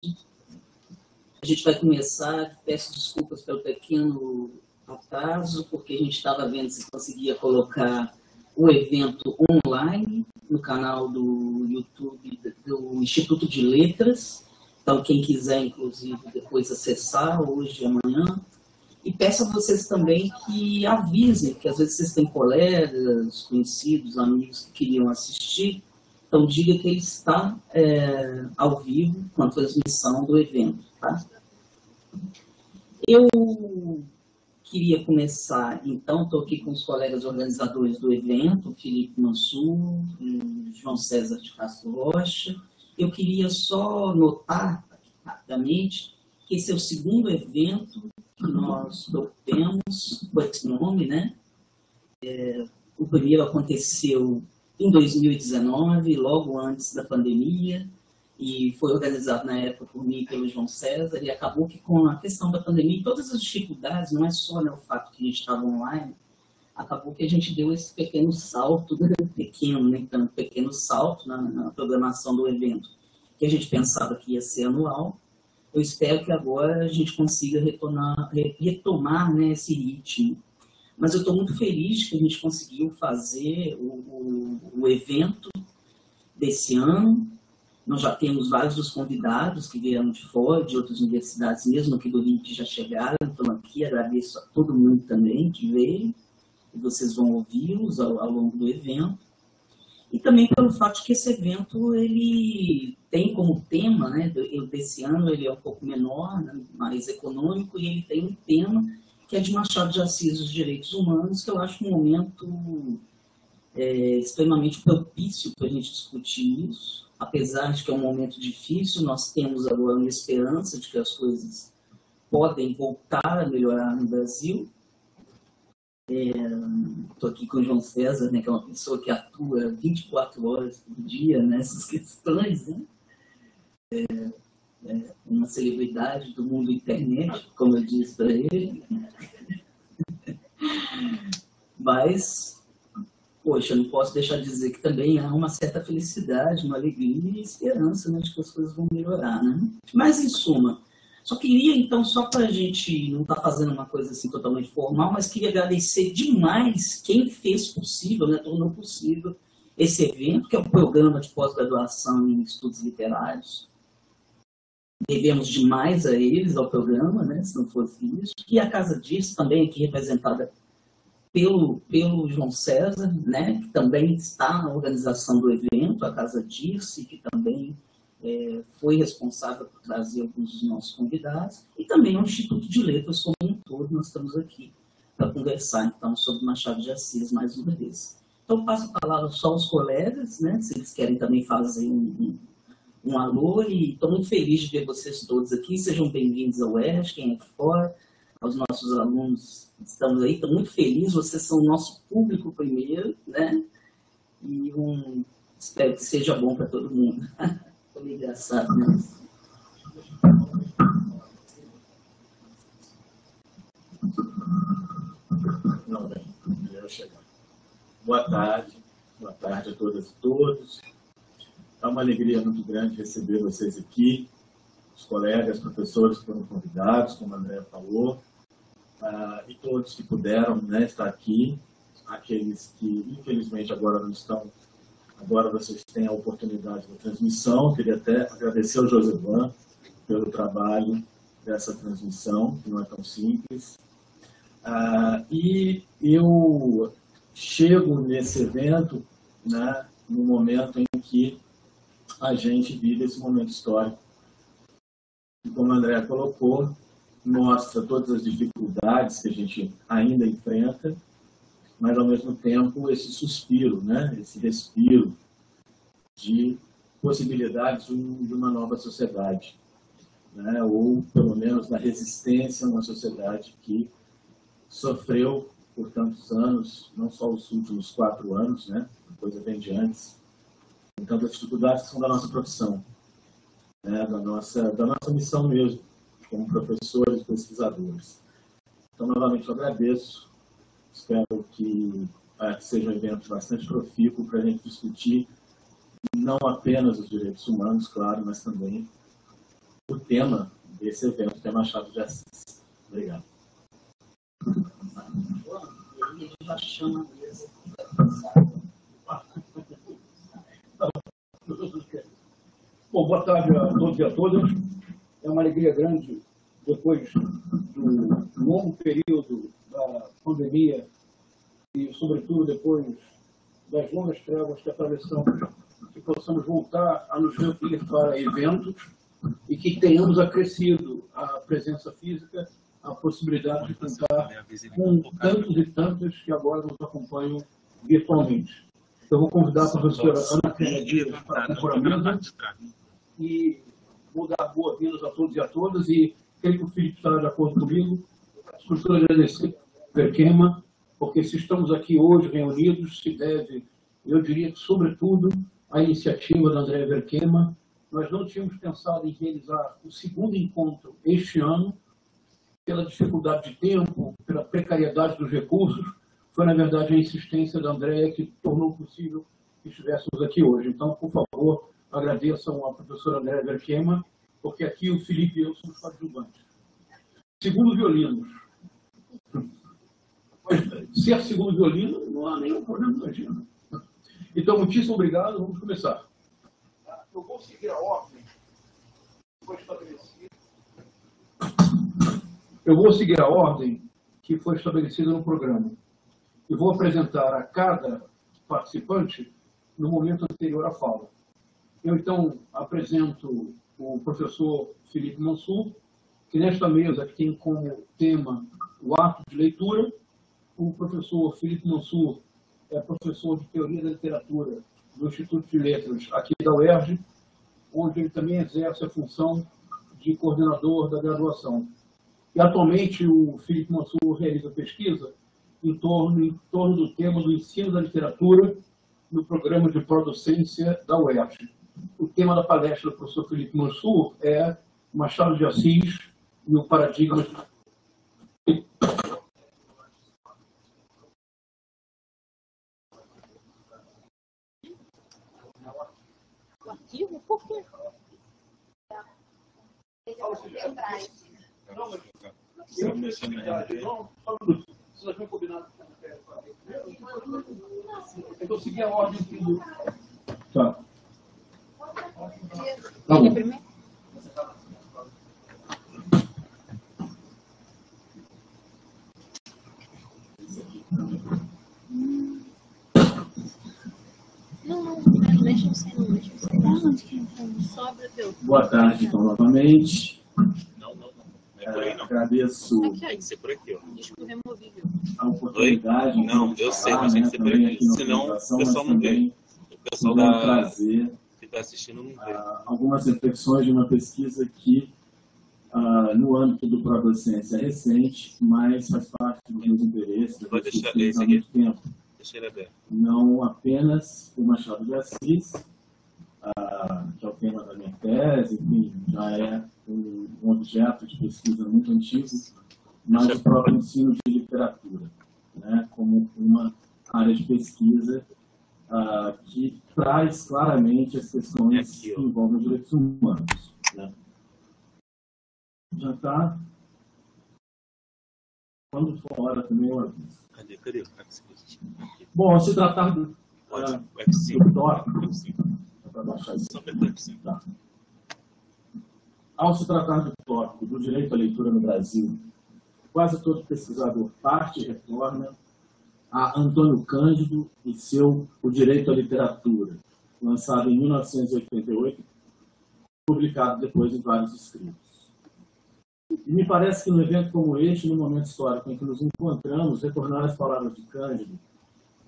A gente vai começar, peço desculpas pelo pequeno atraso, porque a gente estava vendo se conseguia colocar o evento online no canal do YouTube do Instituto de Letras. Então, quem quiser, inclusive, depois acessar, hoje e amanhã. E peço a vocês também que avisem, que às vezes vocês têm colegas, conhecidos, amigos que queriam assistir. Então, diga que ele está ao vivo com a transmissão do evento. Tá? Eu queria começar, então, estou aqui com os colegas organizadores do evento, Felipe Mansur, João César de Castro Rocha. Eu queria só notar, rapidamente, que esse é o segundo evento que nós temos com esse nome, né? O primeiro aconteceu em 2019, logo antes da pandemia, e foi organizado na época por mim e pelo João César, e acabou que com a questão da pandemia e todas as dificuldades, não é só, né, o fato que a gente estava online, acabou que a gente deu esse pequeno salto, pequeno salto na programação do evento, que a gente pensava que ia ser anual. Eu espero que agora a gente consiga retomar, né, esse ritmo. Mas eu estou muito feliz que a gente conseguiu fazer o evento desse ano. Nós já temos vários dos convidados que vieram de fora, de outras universidades, mesmo aqui do Rio, que já chegaram. Então, aqui agradeço a todo mundo também que veio, e vocês vão ouvi-los ao longo do evento. E também pelo fato de que esse evento ele tem como tema, né, desse ano, ele é um pouco menor, né, mais econômico, e ele tem um tema que é de Machado de Assis, os direitos humanos, que eu acho um momento extremamente propício para a gente discutir isso. Apesar de que é um momento difícil, nós temos agora uma esperança de que as coisas podem voltar a melhorar no Brasil. Estou aqui com o João César, né, que é uma pessoa que atua 24 horas por dia nessas questões, né? Uma celebridade do mundo internet, como eu disse para ele. Mas, poxa, eu não posso deixar de dizer que também há uma certa felicidade, uma alegria e esperança, né, de que as coisas vão melhorar, né? Mas, em suma, só queria, então, só para a gente não estar fazendo uma coisa assim totalmente formal, mas queria agradecer demais quem fez possível, né, tornou possível esse evento, que é o programa de pós-graduação em estudos literários. Devemos demais a eles, ao programa, né, se não fosse isso. E a Casa Dirce, também aqui representada pelo João César, né, que também está na organização do evento, a Casa Dirce, que também foi responsável por trazer alguns dos nossos convidados, e também o Instituto de Letras como um todo. Nós estamos aqui para conversar, então, sobre Machado de Assis mais uma vez. Então, passo a palavra só aos colegas, né, se eles querem também fazer um alô, e estou muito feliz de ver vocês todos aqui. Sejam bem-vindos ao UERJ, quem é de fora, aos nossos alunos que estamos aí. Estou muito feliz, vocês são o nosso público primeiro, né? E espero que seja bom para todo mundo. Foi engraçado, né? Não, bem, eu chegar. Boa tarde a todas e todos. É uma alegria muito grande receber vocês aqui, os colegas, professores que foram convidados, como a Andréa falou, e todos que puderam, né, estar aqui, aqueles que infelizmente agora não estão. Agora vocês têm a oportunidade da transmissão. Queria até agradecer ao Josevan pelo trabalho dessa transmissão, que não é tão simples. E eu chego nesse evento, né, no momento em que a gente vive esse momento histórico. E como a Andréa colocou, mostra todas as dificuldades que a gente ainda enfrenta, mas, ao mesmo tempo, esse suspiro, né? Esse respiro de possibilidades de uma nova sociedade, né? Ou, pelo menos, da resistência a uma sociedade que sofreu por tantos anos, não só os últimos 4 anos, né? A coisa vem de antes. Então, as dificuldades são da nossa profissão, né? da nossa missão mesmo, como professores e pesquisadores. Então, novamente, eu agradeço. Espero que seja um evento bastante profícuo para a gente discutir não apenas os direitos humanos, claro, mas também o tema desse evento, que é Machado de Assis. Obrigado. Ele já chama a mesa. Bom, boa tarde a todos e a todas. É uma alegria grande, depois do longo período da pandemia e, sobretudo, depois das longas trevas que atravessamos, que possamos voltar a nos reunir para eventos e que tenhamos acrescido a presença física, a possibilidade de contar com tantos e tantas que agora nos acompanham virtualmente. Eu vou convidar a professora Ana Clélia Dias para compor a mesa e vou dar boas-vindas a todos e a todas, e creio que o Felipe estará de acordo comigo. Professora, agradecer Verquema, porque se estamos aqui hoje reunidos, se deve, eu diria que, sobretudo, à iniciativa da Andréa Verquema. Nós não tínhamos pensado em realizar o segundo encontro este ano, pela dificuldade de tempo, pela precariedade dos recursos. Foi, na verdade, a insistência da Andréa que tornou possível que estivéssemos aqui hoje. Então, por favor, agradeçam à professora Andréa Verquema, porque aqui o Felipe e eu somos coadjuvantes. Segundo violinos. Ser segundo violino não há nenhum problema, imagina. Então, muitíssimo obrigado. Vamos começar. Eu vou seguir a ordem que foi estabelecida. Eu vou seguir a ordem que foi estabelecida no programa. E vou apresentar a cada participante no momento anterior à fala. Eu, então, apresento o professor Felipe Mansur, que nesta mesa tem como tema o ato de leitura. O professor Felipe Mansur é professor de Teoria da Literatura do Instituto de Letras aqui da UERJ, onde ele também exerce a função de coordenador da graduação. E, atualmente, o Felipe Mansur realiza pesquisa em torno do tema do ensino da literatura no programa de prodocência da UERJ. O tema da palestra do professor Felipe Mansur é Machado de Assis e o paradigma... O arquivo? Por quê? Vocês já combinado com eu segui a ordem do... Tá. Tá bom. Não, deixa eu sair, não, deixa eu sair. Sobra teu. Boa tarde, então, novamente. Não é por aí, não. Agradeço Tem que ser por aqui, ó. Disco removível. a oportunidade. Não, eu sei, mas tem que ser por aqui. Senão o pessoal não vê. O pessoal que está assistindo não vê. Algumas reflexões de uma pesquisa que, no âmbito do Prodocência, é recente, mas faz parte dos meus interesses. Vai deixar esse há aqui. muito tempo. Deixa ele aberto. Não apenas o Machado de Assis, que é o tema da minha tese, enfim, já é um objeto de pesquisa muito antigo, mas o próprio ensino de literatura, né, como uma área de pesquisa que traz claramente as questões que envolvem os direitos humanos. Né. Já está. Quando for hora também eu aviso. Cadê? Bom, ao se tratar do tópico, tá. Ao se tratar do tópico do direito à leitura no Brasil, quase todo pesquisador parte e retorna a Antônio Cândido e seu O Direito à Literatura, lançado em 1988, publicado depois em vários escritos. E me parece que num evento como este, no momento histórico em que nos encontramos, retornar às palavras de Cândido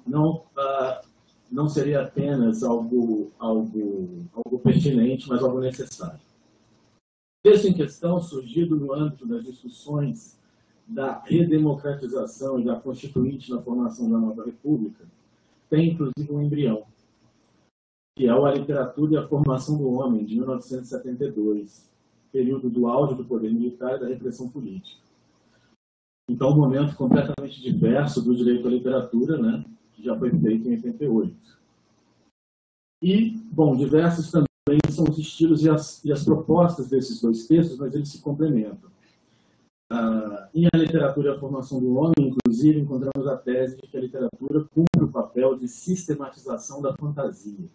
não seria apenas algo pertinente, mas algo necessário. O texto em questão, surgido no âmbito das discussões da redemocratização e da Constituinte na formação da nova República, tem inclusive um embrião, que é A Literatura e a Formação do Homem, de 1972, período do auge do poder militar e da repressão política. Então, um momento completamente diverso do direito à literatura, né, que já foi feito em 88. E, bom, diversos também também são os estilos e as propostas desses dois textos, mas eles se complementam. Em A Literatura e a Formação do Homem, inclusive, encontramos a tese de que a literatura cumpre o papel de sistematização da fantasia,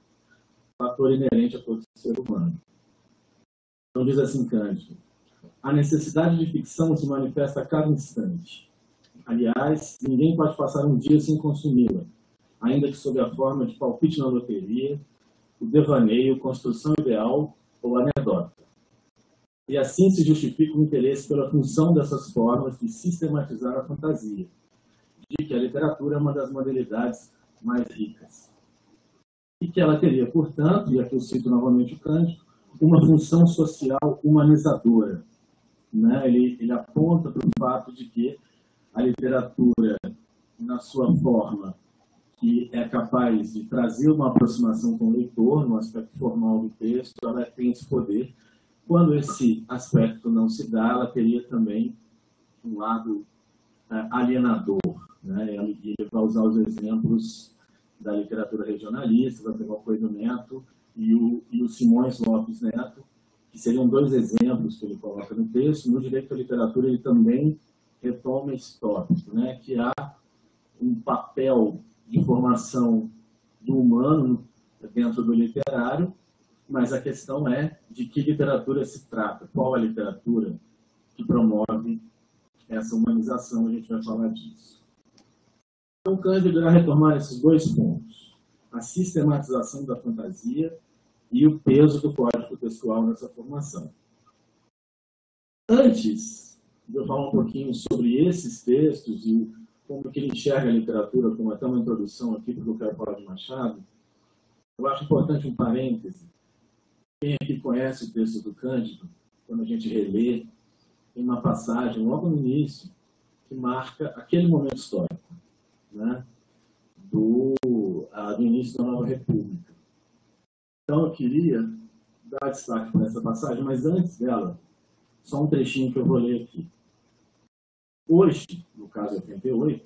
fator inerente a todo ser humano. Então, diz assim Cândido: a necessidade de ficção se manifesta a cada instante. Aliás, ninguém pode passar um dia sem consumi-la, ainda que sob a forma de palpite na loteria, o devaneio, construção ideal ou anedota. E assim se justifica o interesse pela função dessas formas de sistematizar a fantasia, de que a literatura é uma das modalidades mais ricas. E que ela teria, portanto, e aqui eu cito novamente o Cândido, uma função social humanizadora. Né? Ele aponta para o fato de que a literatura, na sua forma, que é capaz de trazer uma aproximação com o leitor, no aspecto formal do texto, ela tem esse poder. Quando esse aspecto não se dá, ela teria também um lado alienador. Né? Ele vai usar os exemplos da literatura regionalista, vai pegar o Coelho Neto e o Simões Lopes Neto, que seriam dois exemplos que ele coloca no texto. No direito à literatura, ele também retoma esse tópico, né? Que há um papel de formação do humano dentro do literário, mas a questão é de que literatura se trata, qual a literatura que promove essa humanização, a gente vai falar disso. Então, Cândido irá retomar esses dois pontos, a sistematização da fantasia e o peso do código textual nessa formação. Antes de eu falar um pouquinho sobre esses textos e como que ele enxerga a literatura, como até uma introdução aqui para o que eu quero falar de Machado, eu acho importante um parêntese. Quem aqui conhece o texto do Cândido, quando a gente relê, tem uma passagem logo no início que marca aquele momento histórico, né, do início da Nova República. Então eu queria dar destaque para essa passagem, mas antes dela, só um trechinho que eu vou ler aqui. Hoje, no caso 88,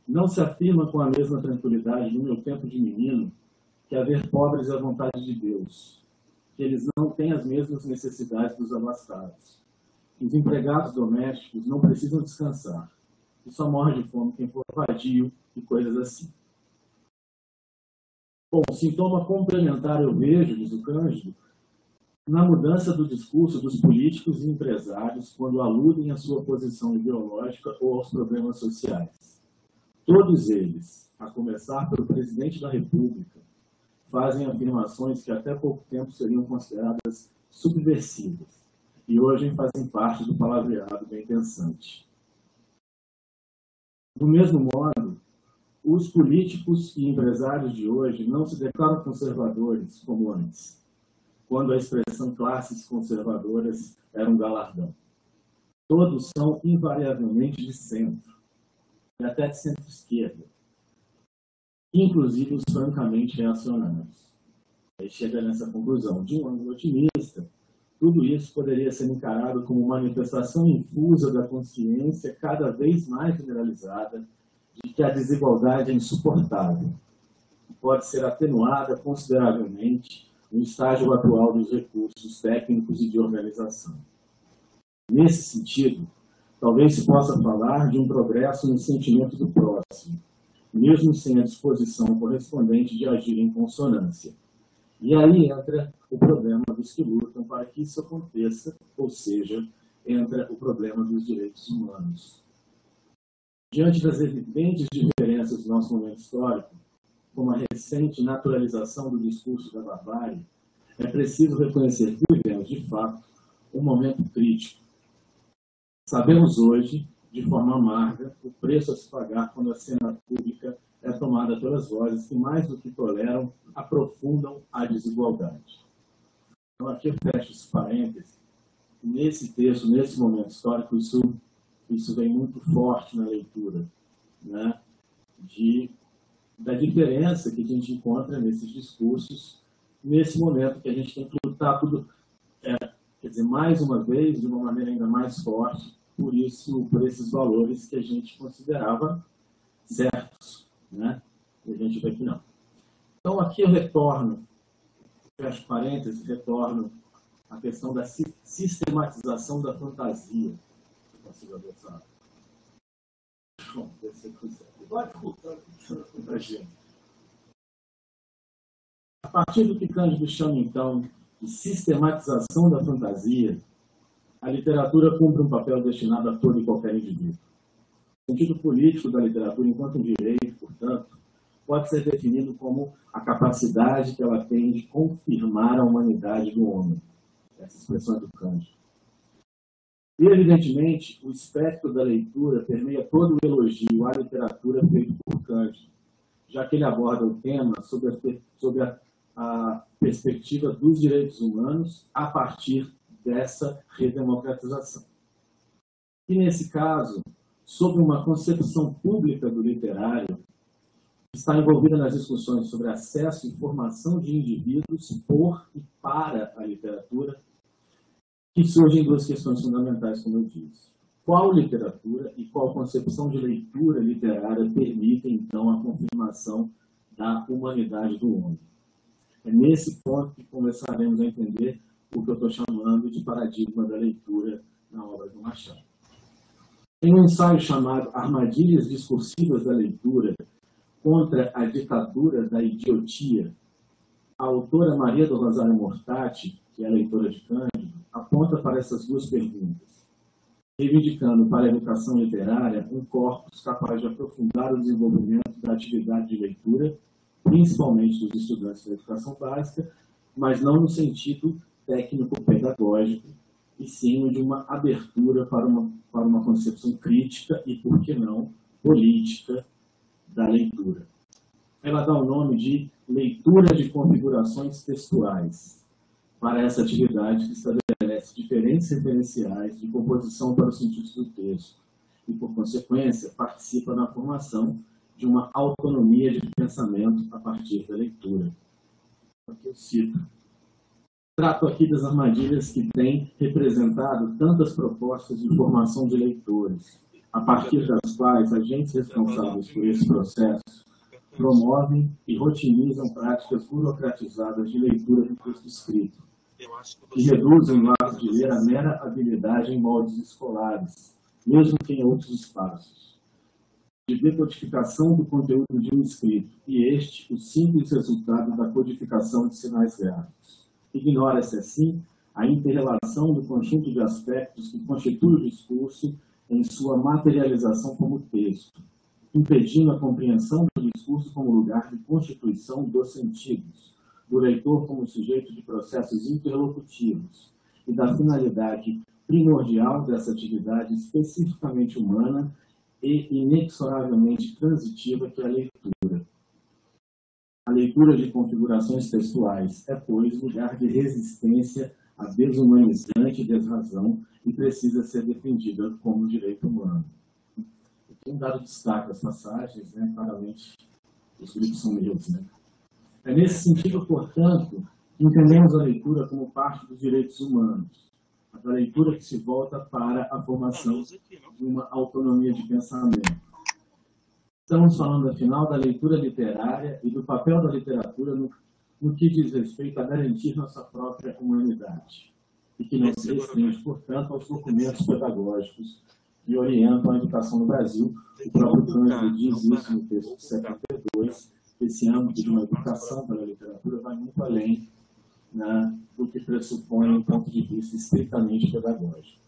não se afirma com a mesma tranquilidade no meu tempo de menino que haver pobres é a vontade de Deus, que eles não têm as mesmas necessidades dos abastados. Os empregados domésticos não precisam descansar, e só morre de fome quem for vadio e coisas assim. Bom, sintoma complementar eu vejo, diz o Cândido, na mudança do discurso dos políticos e empresários quando aludem à sua posição ideológica ou aos problemas sociais. Todos eles, a começar pelo presidente da República, fazem afirmações que até pouco tempo seriam consideradas subversivas e hoje fazem parte do palavreado bem pensante. Do mesmo modo, os políticos e empresários de hoje não se declaram conservadores como antes, quando a expressão classes conservadoras era um galardão. Todos são invariavelmente de centro, e até de centro-esquerda, inclusive os francamente reacionários. Aí chega nessa conclusão. De um ângulo otimista, tudo isso poderia ser encarado como manifestação infusa da consciência cada vez mais generalizada de que a desigualdade é insuportável e pode ser atenuada consideravelmente no estágio atual dos recursos técnicos e de organização. Nesse sentido, talvez se possa falar de um progresso no sentimento do próximo, mesmo sem a disposição correspondente de agir em consonância. E aí entra o problema dos que lutam para que isso aconteça, ou seja, entra o problema dos direitos humanos. Diante das evidentes diferenças do nosso momento histórico, como a recente naturalização do discurso da barbárie, é preciso reconhecer que vivemos, de fato, um momento crítico. Sabemos hoje, de forma amarga, o preço a se pagar quando a cena pública é tomada pelas vozes que, mais do que toleram, aprofundam a desigualdade. Então, aqui eu fecho esse parêntese. Nesse texto, nesse momento histórico, isso vem muito forte na leitura, né? Da diferença que a gente encontra nesses discursos, nesse momento que a gente tem que lutar tudo, quer dizer, mais uma vez, de uma maneira ainda mais forte, por esses valores que a gente considerava certos, né? E a gente vê que não. Então, aqui eu retorno fecho parênteses, retorno à questão da sistematização da fantasia. Se consigo adoçar. Bom, deve ser a partir do que Cândido chama, então, de sistematização da fantasia, a literatura cumpre um papel destinado a todo e qualquer indivíduo. O sentido político da literatura, enquanto um direito, portanto, pode ser definido como a capacidade que ela tem de confirmar a humanidade do homem. Essa expressão é do Cândido. E, evidentemente, o espectro da leitura permeia todo o elogio à literatura feito por Cândido, já que ele aborda o tema sobre a perspectiva dos direitos humanos a partir dessa redemocratização. E, nesse caso, sobre uma concepção pública do literário, está envolvida nas discussões sobre acesso e formação de indivíduos por e para a literatura, que surgem duas questões fundamentais, como eu disse. Qual literatura e qual concepção de leitura literária permitem, então, a confirmação da humanidade do homem? É nesse ponto que começaremos a entender o que eu estou chamando de paradigma da leitura na obra do Machado. Em um ensaio chamado Armadilhas Discursivas da Leitura contra a Ditadura da Idiotia, a autora Maria do Rosário Mortati, que é leitora de Cândido, aponta para essas duas perguntas, reivindicando para a educação literária um corpus capaz de aprofundar o desenvolvimento da atividade de leitura, principalmente dos estudantes da educação básica, mas não no sentido técnico-pedagógico, e sim de uma abertura para uma concepção crítica e, por que não, política da leitura. Ela dá o nome de leitura de configurações textuais para essa atividade que estabelece diferentes referenciais de composição para os sentidos do texto e, por consequência, participa na formação de uma autonomia de pensamento a partir da leitura. Aqui eu cito. Trato aqui das armadilhas que têm representado tantas propostas de formação de leitores, a partir das quais agentes responsáveis por esse processo promovem e rotinizam práticas burocratizadas de leitura do texto escrito, que reduzem o ato de ler a mera habilidade em moldes escolares, mesmo que em outros espaços, de decodificação do conteúdo de um escrito, e este o simples resultado da codificação de sinais gráficos. Ignora-se, assim, a inter-relação do conjunto de aspectos que constitui o discurso em sua materialização como texto, impedindo a compreensão do discurso como lugar de constituição dos sentidos, do leitor como sujeito de processos interlocutivos e da finalidade primordial dessa atividade especificamente humana e inexoravelmente transitiva que é a leitura. A leitura de configurações textuais é, pois, lugar de resistência à desumanizante desrazão e precisa ser defendida como direito humano. Eu tenho dado destaque às passagens, né? Claramente, os livros são meus, né? É nesse sentido, portanto, que entendemos a leitura como parte dos direitos humanos, a leitura que se volta para a formação de uma autonomia de pensamento. Estamos falando, afinal, da leitura literária e do papel da literatura no que diz respeito a garantir nossa própria humanidade, e que não se restringe, portanto, aos documentos pedagógicos que orientam a educação no Brasil. O próprio Cândido diz isso no texto de 72, que esse âmbito de uma educação pela literatura vai muito além, né, do que pressupõe um ponto de vista estritamente pedagógico.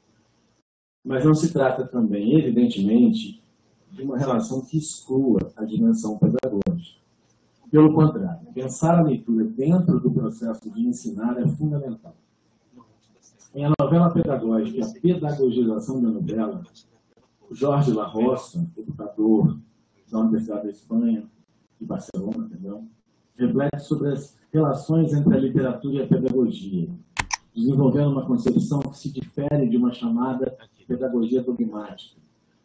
Mas não se trata também, evidentemente, de uma relação que exclua a dimensão pedagógica. Pelo contrário, pensar a leitura dentro do processo de ensinar é fundamental. Em A Novela Pedagógica e a Pedagogização da Novela, Jorge La Roça, educador da Universidade da Espanha, de Barcelona, reflete sobre as relações entre a literatura e a pedagogia, desenvolvendo uma concepção que se difere de uma chamada pedagogia dogmática,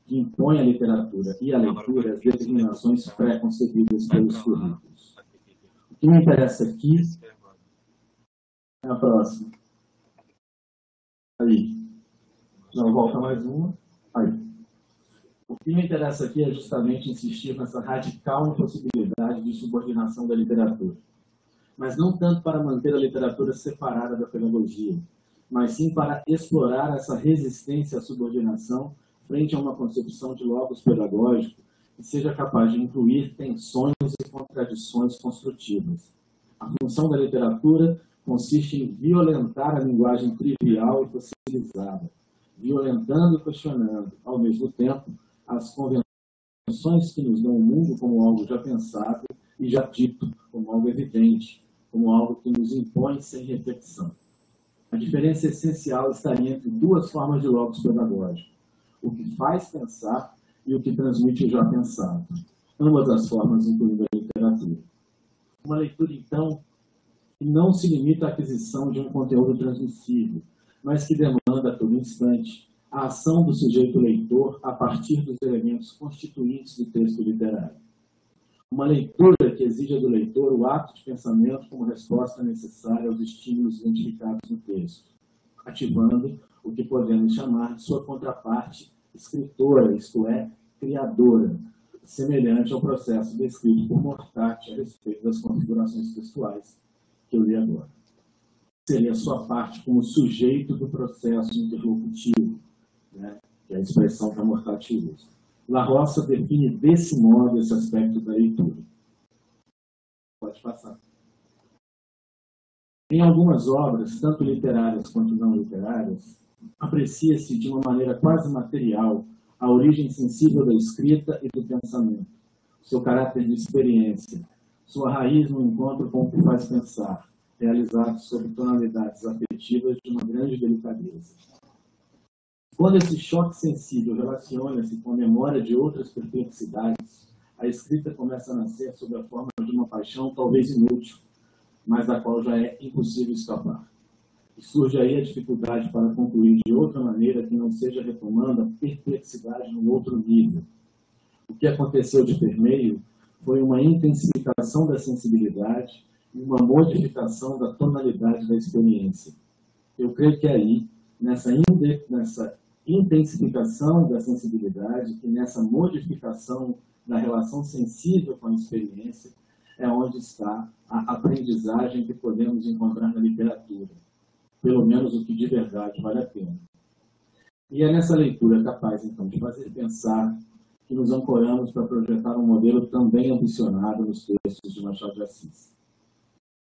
que impõe à literatura e à leitura as determinações pré-concebidas pelos currículos. O que me interessa aqui é a próxima. Aí. Não, volta mais uma. Aí. O que me interessa aqui é justamente insistir nessa radical impossibilidade de subordinação da literatura. mas não tanto para manter a literatura separada da pedagogia, mas sim para explorar essa resistência à subordinação frente a uma concepção de logos pedagógico que seja capaz de incluir tensões e contradições construtivas. A função da literatura consiste em violentar a linguagem trivial e fossilizada, violentando e questionando, ao mesmo tempo, as convenções que nos dão o mundo como algo já pensado e já dito, como algo evidente, como algo que nos impõe sem reflexão. A diferença essencial estaria entre duas formas de logos pedagógico: o que faz pensar e o que transmite o já pensado. Ambas as formas incluindo a literatura. Uma leitura, então, que não se limita à aquisição de um conteúdo transmissível, mas que demanda a todo instante a ação do sujeito leitor a partir dos elementos constituintes do texto literário. Uma leitura que exija do leitor o ato de pensamento como resposta necessária aos estímulos identificados no texto, ativando o que podemos chamar de sua contraparte escritora, isto é, criadora, semelhante ao processo descrito por Mortati a respeito das configurações textuais que eu li agora. Seria a sua parte como sujeito do processo interlocutivo, né, que é a expressão que a Mortati usa. La Roça define desse modo esse aspecto da leitura. Pode passar. Em algumas obras, tanto literárias quanto não literárias, aprecia-se de uma maneira quase material a origem sensível da escrita e do pensamento, seu caráter de experiência, sua raiz no encontro com o que faz pensar, realizado sob tonalidades afetivas de uma grande delicadeza. Quando esse choque sensível relaciona-se com a memória de outras perplexidades, a escrita começa a nascer sob a forma de uma paixão talvez inútil, mas da qual já é impossível escapar. E surge aí a dificuldade para concluir de outra maneira que não seja retomando a perplexidade num outro nível. O que aconteceu de permeio foi uma intensificação da sensibilidade e uma modificação da tonalidade da experiência. Eu creio que aí, nessa intensificação da sensibilidade e nessa modificação da relação sensível com a experiência, é onde está a aprendizagem que podemos encontrar na literatura. Pelo menos o que de verdade vale a pena. E é nessa leitura capaz, então, de fazer pensar que nos ancoramos para projetar um modelo também ambicionado nos textos de Machado de Assis.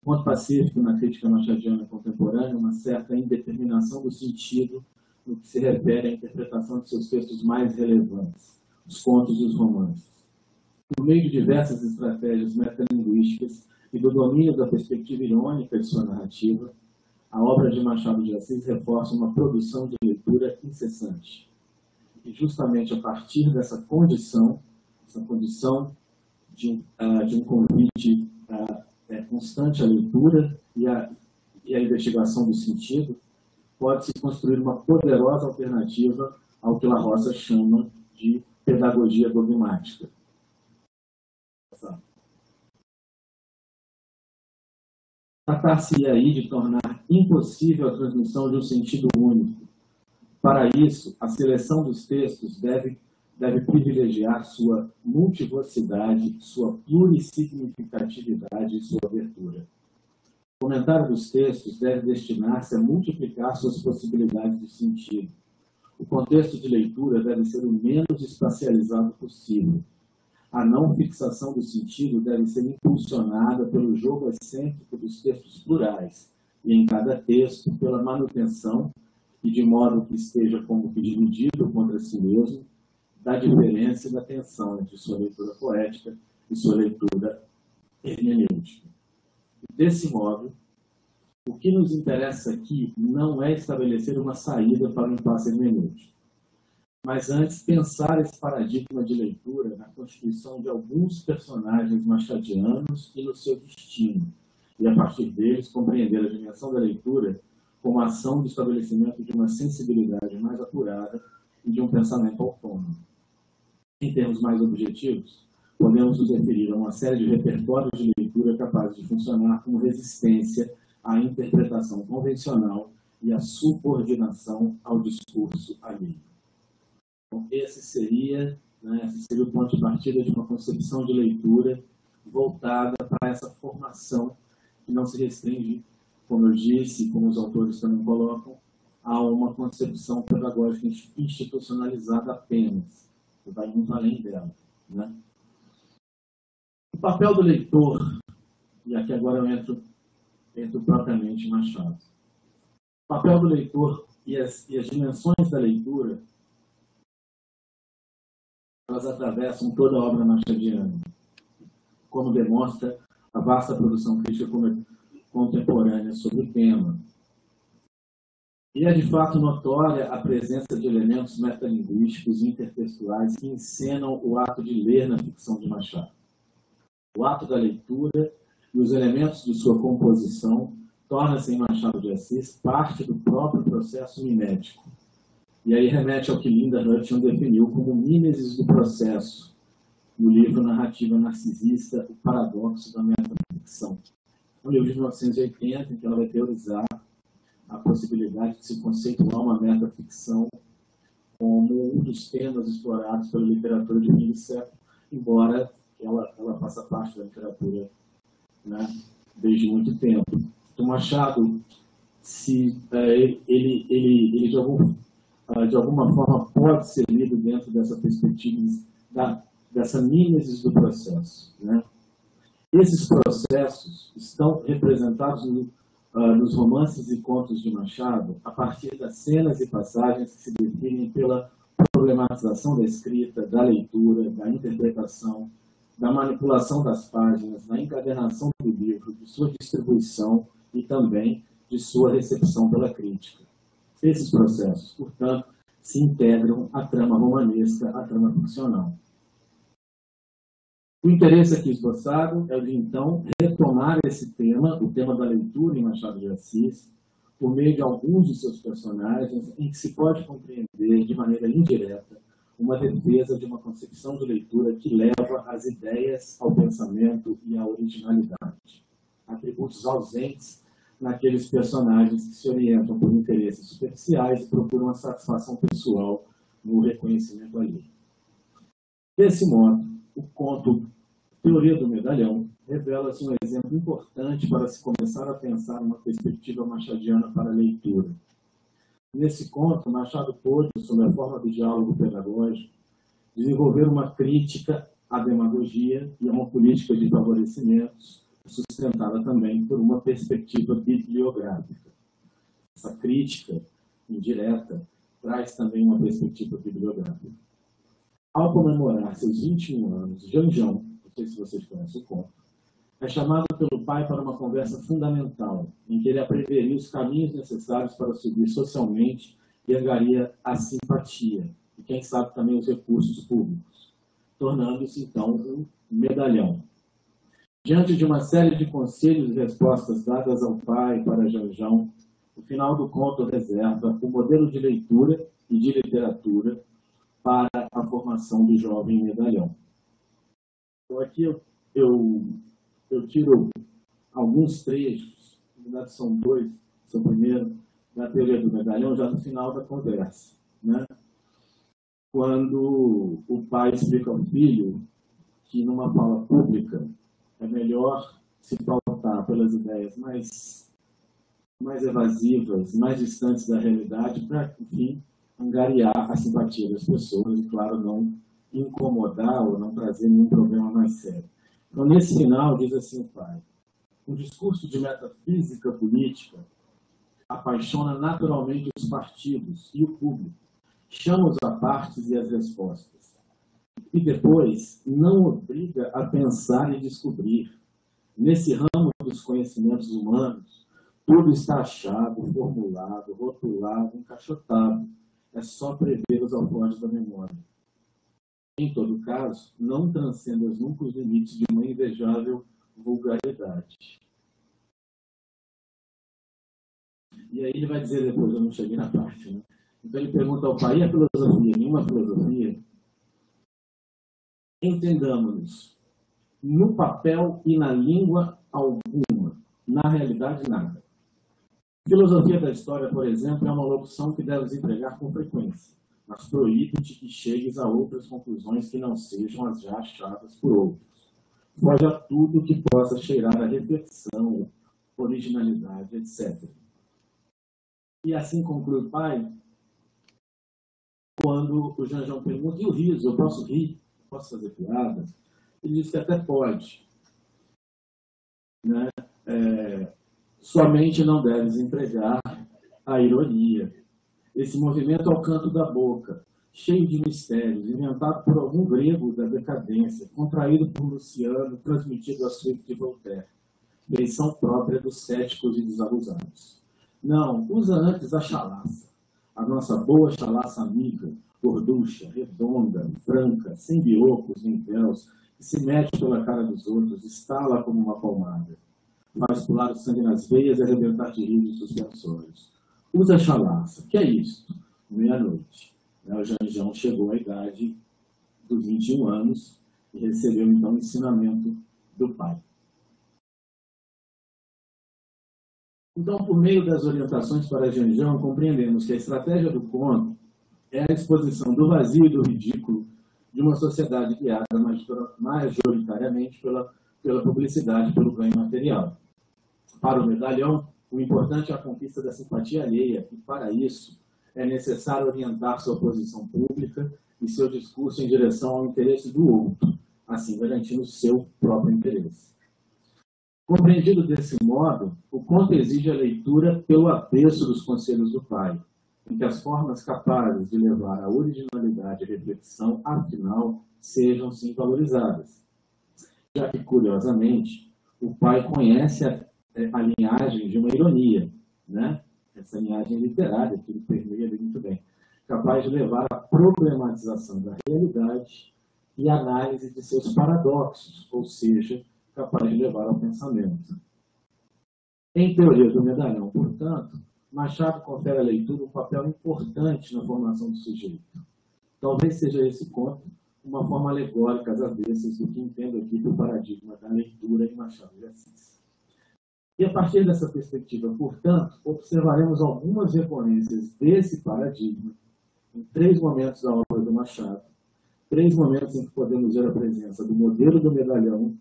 Ponto pacífico na crítica machadiana contemporânea, uma certa indeterminação do sentido no que se refere à interpretação de seus textos mais relevantes, os contos e os romances. Por meio de diversas estratégias metalinguísticas e do domínio da perspectiva irônica de sua narrativa, a obra de Machado de Assis reforça uma produção de leitura incessante. E justamente a partir dessa condição de um convite constante à leitura e à investigação do sentido, pode-se construir uma poderosa alternativa ao que La Roça chama de pedagogia dogmática. Tratar-se aí de tornar impossível a transmissão de um sentido único. Para isso, a seleção dos textos deve privilegiar sua multivocidade, sua plurissignificatividade e sua abertura. O comentário dos textos deve destinar-se a multiplicar suas possibilidades de sentido. O contexto de leitura deve ser o menos espacializado possível. A não fixação do sentido deve ser impulsionada pelo jogo excêntrico dos textos plurais, e em cada texto pela manutenção, e de modo que esteja como que dividido contra si mesmo, da diferença e da tensão entre sua leitura poética e sua leitura hermenêutica. Desse modo, o que nos interessa aqui não é estabelecer uma saída para o impasse hermenêutico, mas antes pensar esse paradigma de leitura na constituição de alguns personagens machadianos e no seu destino, e a partir deles compreender a dimensão da leitura como ação do estabelecimento de uma sensibilidade mais apurada e de um pensamento autônomo. Em termos mais objetivos, podemos nos referir a uma série de repertórios de leitura capazes de funcionar como resistência à interpretação convencional e à subordinação ao discurso alheio. Então, esse seria o ponto de partida de uma concepção de leitura voltada para essa formação que não se restringe, como eu disse, como os autores também colocam, a uma concepção pedagógica institucionalizada apenas, que vai muito além dela, né? O papel do leitor, e aqui agora eu entro propriamente em Machado. O papel do leitor e as dimensões da leitura, elas atravessam toda a obra machadiana, como demonstra a vasta produção crítica contemporânea sobre o tema. E é de fato notória a presença de elementos metalinguísticos e intertextuais que encenam o ato de ler na ficção de Machado. O ato da leitura e os elementos de sua composição torna-se em Machado de Assis parte do próprio processo mimético. E aí remete ao que Linda Hutton definiu como mímesis do processo, no livro Narrativa Narcisista, O Paradoxo da Metaficção. Um livro de 1980, em que ela vai teorizar a possibilidade de se conceituar uma metaficção como um dos temas explorados pela literatura de fim de século, embora ela faça parte da literatura, né, desde muito tempo. Então, Machado, ele de alguma forma pode ser lido dentro dessa perspectiva dessa mímesis do processo, né? Esses processos estão representados nos romances e contos de Machado a partir das cenas e passagens que se definem pela problematização da escrita, da leitura, da interpretação, da manipulação das páginas, da encadernação do livro, de sua distribuição e também de sua recepção pela crítica. Esses processos, portanto, se integram à trama romanesca, à trama ficcional. O interesse aqui esboçado é o de, então, retomar esse tema, o tema da leitura em Machado de Assis, por meio de alguns de seus personagens, em que se pode compreender, de maneira indireta, uma defesa de uma concepção de leitura que leva as ideias ao pensamento e à originalidade. Atributos ausentes naqueles personagens que se orientam por interesses superficiais e procuram a satisfação pessoal no reconhecimento alheio. Desse modo, o conto Teoria do Medalhão revela-se um exemplo importante para se começar a pensar uma perspectiva machadiana para a leitura. Nesse conto, Machado pôde, sob a forma do diálogo pedagógico, desenvolver uma crítica à demagogia e a uma política de favorecimentos, sustentada também por uma perspectiva bibliográfica. Essa crítica indireta traz também uma perspectiva bibliográfica. Ao comemorar seus 21 anos, Janjão, não sei se vocês conhecem o conto, é chamado pelo pai para uma conversa fundamental, em que ele apreveria os caminhos necessários para subir socialmente e angaria a simpatia, e quem sabe também os recursos públicos, tornando-se então um medalhão. Diante de uma série de conselhos e respostas dadas ao pai para Janjão, o final do conto reserva o modelo de leitura e de literatura para a formação do jovem medalhão. Então aqui eu tiro alguns trechos, na verdade são dois, o primeiro, da teoria do medalhão, já no final da conversa, né? Quando o pai explica ao filho que numa fala pública é melhor se pautar pelas ideias mais evasivas, mais distantes da realidade, para, enfim, angariar a simpatia das pessoas e, claro, não incomodar ou não trazer nenhum problema mais sério. Então, nesse final, diz assim o pai: um discurso de metafísica política apaixona naturalmente os partidos e o público, chama os apartes e as respostas. E depois não obriga a pensar e descobrir. Nesse ramo dos conhecimentos humanos, tudo está achado, formulado, rotulado, encaixotado. É só prever os alforjes da memória. Em todo caso, não transcendas nunca os limites de uma invejável vulgaridade. E aí ele vai dizer depois, eu não cheguei na parte, né? Então ele pergunta ao pai: e a filosofia? Nenhuma filosofia? Entendamos-nos. No papel e na língua alguma. Na realidade, nada. Filosofia da história, por exemplo, é uma locução que deves empregar com frequência, mas proíbe-te que chegues a outras conclusões que não sejam as já achadas por outros. Foge a tudo que possa cheirar a reflexão, originalidade, etc. E assim conclui o pai, quando o Janjão pergunta, e o riso, eu posso rir? Posso fazer piada? Ele diz que até pode. Né? Somente não deves empregar a ironia. Esse movimento ao canto da boca, cheio de mistérios, inventado por algum grego da decadência, contraído por Luciano, transmitido a Swift de Voltaire, feição própria dos céticos e dos abusados. Não, usa antes a chalaça, a nossa boa chalaça amiga, gorducha, redonda, franca, sem biocos nem véus, que se mete pela cara dos outros, estala como uma palmada, faz pular o sangue nas veias e arrebentar de risos suspensórios. Usa a chalaça. Que é isso? Meia-noite. O Janjão chegou à idade dos 21 anos e recebeu, então, o ensinamento do pai. Então, por meio das orientações para Janjão, compreendemos que a estratégia do conto é a exposição do vazio e do ridículo de uma sociedade guiada majoritariamente pela publicidade, pelo ganho material. Para o medalhão, o importante é a conquista da simpatia alheia, e para isso é necessário orientar sua posição pública e seu discurso em direção ao interesse do outro, assim garantindo seu próprio interesse. Compreendido desse modo, o conto exige a leitura pelo avesso dos conselhos do pai, em que as formas capazes de levar à originalidade e reflexão, afinal, sejam sim valorizadas. Já que, curiosamente, o pai conhece a linhagem de uma ironia, né? Essa linhagem literária que ele permeia muito bem, capaz de levar à problematização da realidade e análise de seus paradoxos, ou seja, capaz de levar ao pensamento. Em Teoria do Medalhão, portanto, Machado confere à leitura um papel importante na formação do sujeito. Talvez seja esse conto uma forma alegórica às avessas do que entendo aqui do paradigma da leitura em Machado de Assis. E a partir dessa perspectiva, portanto, observaremos algumas recorrências desse paradigma em 3 momentos da obra do Machado, 3 momentos em que podemos ver a presença do modelo do medalhão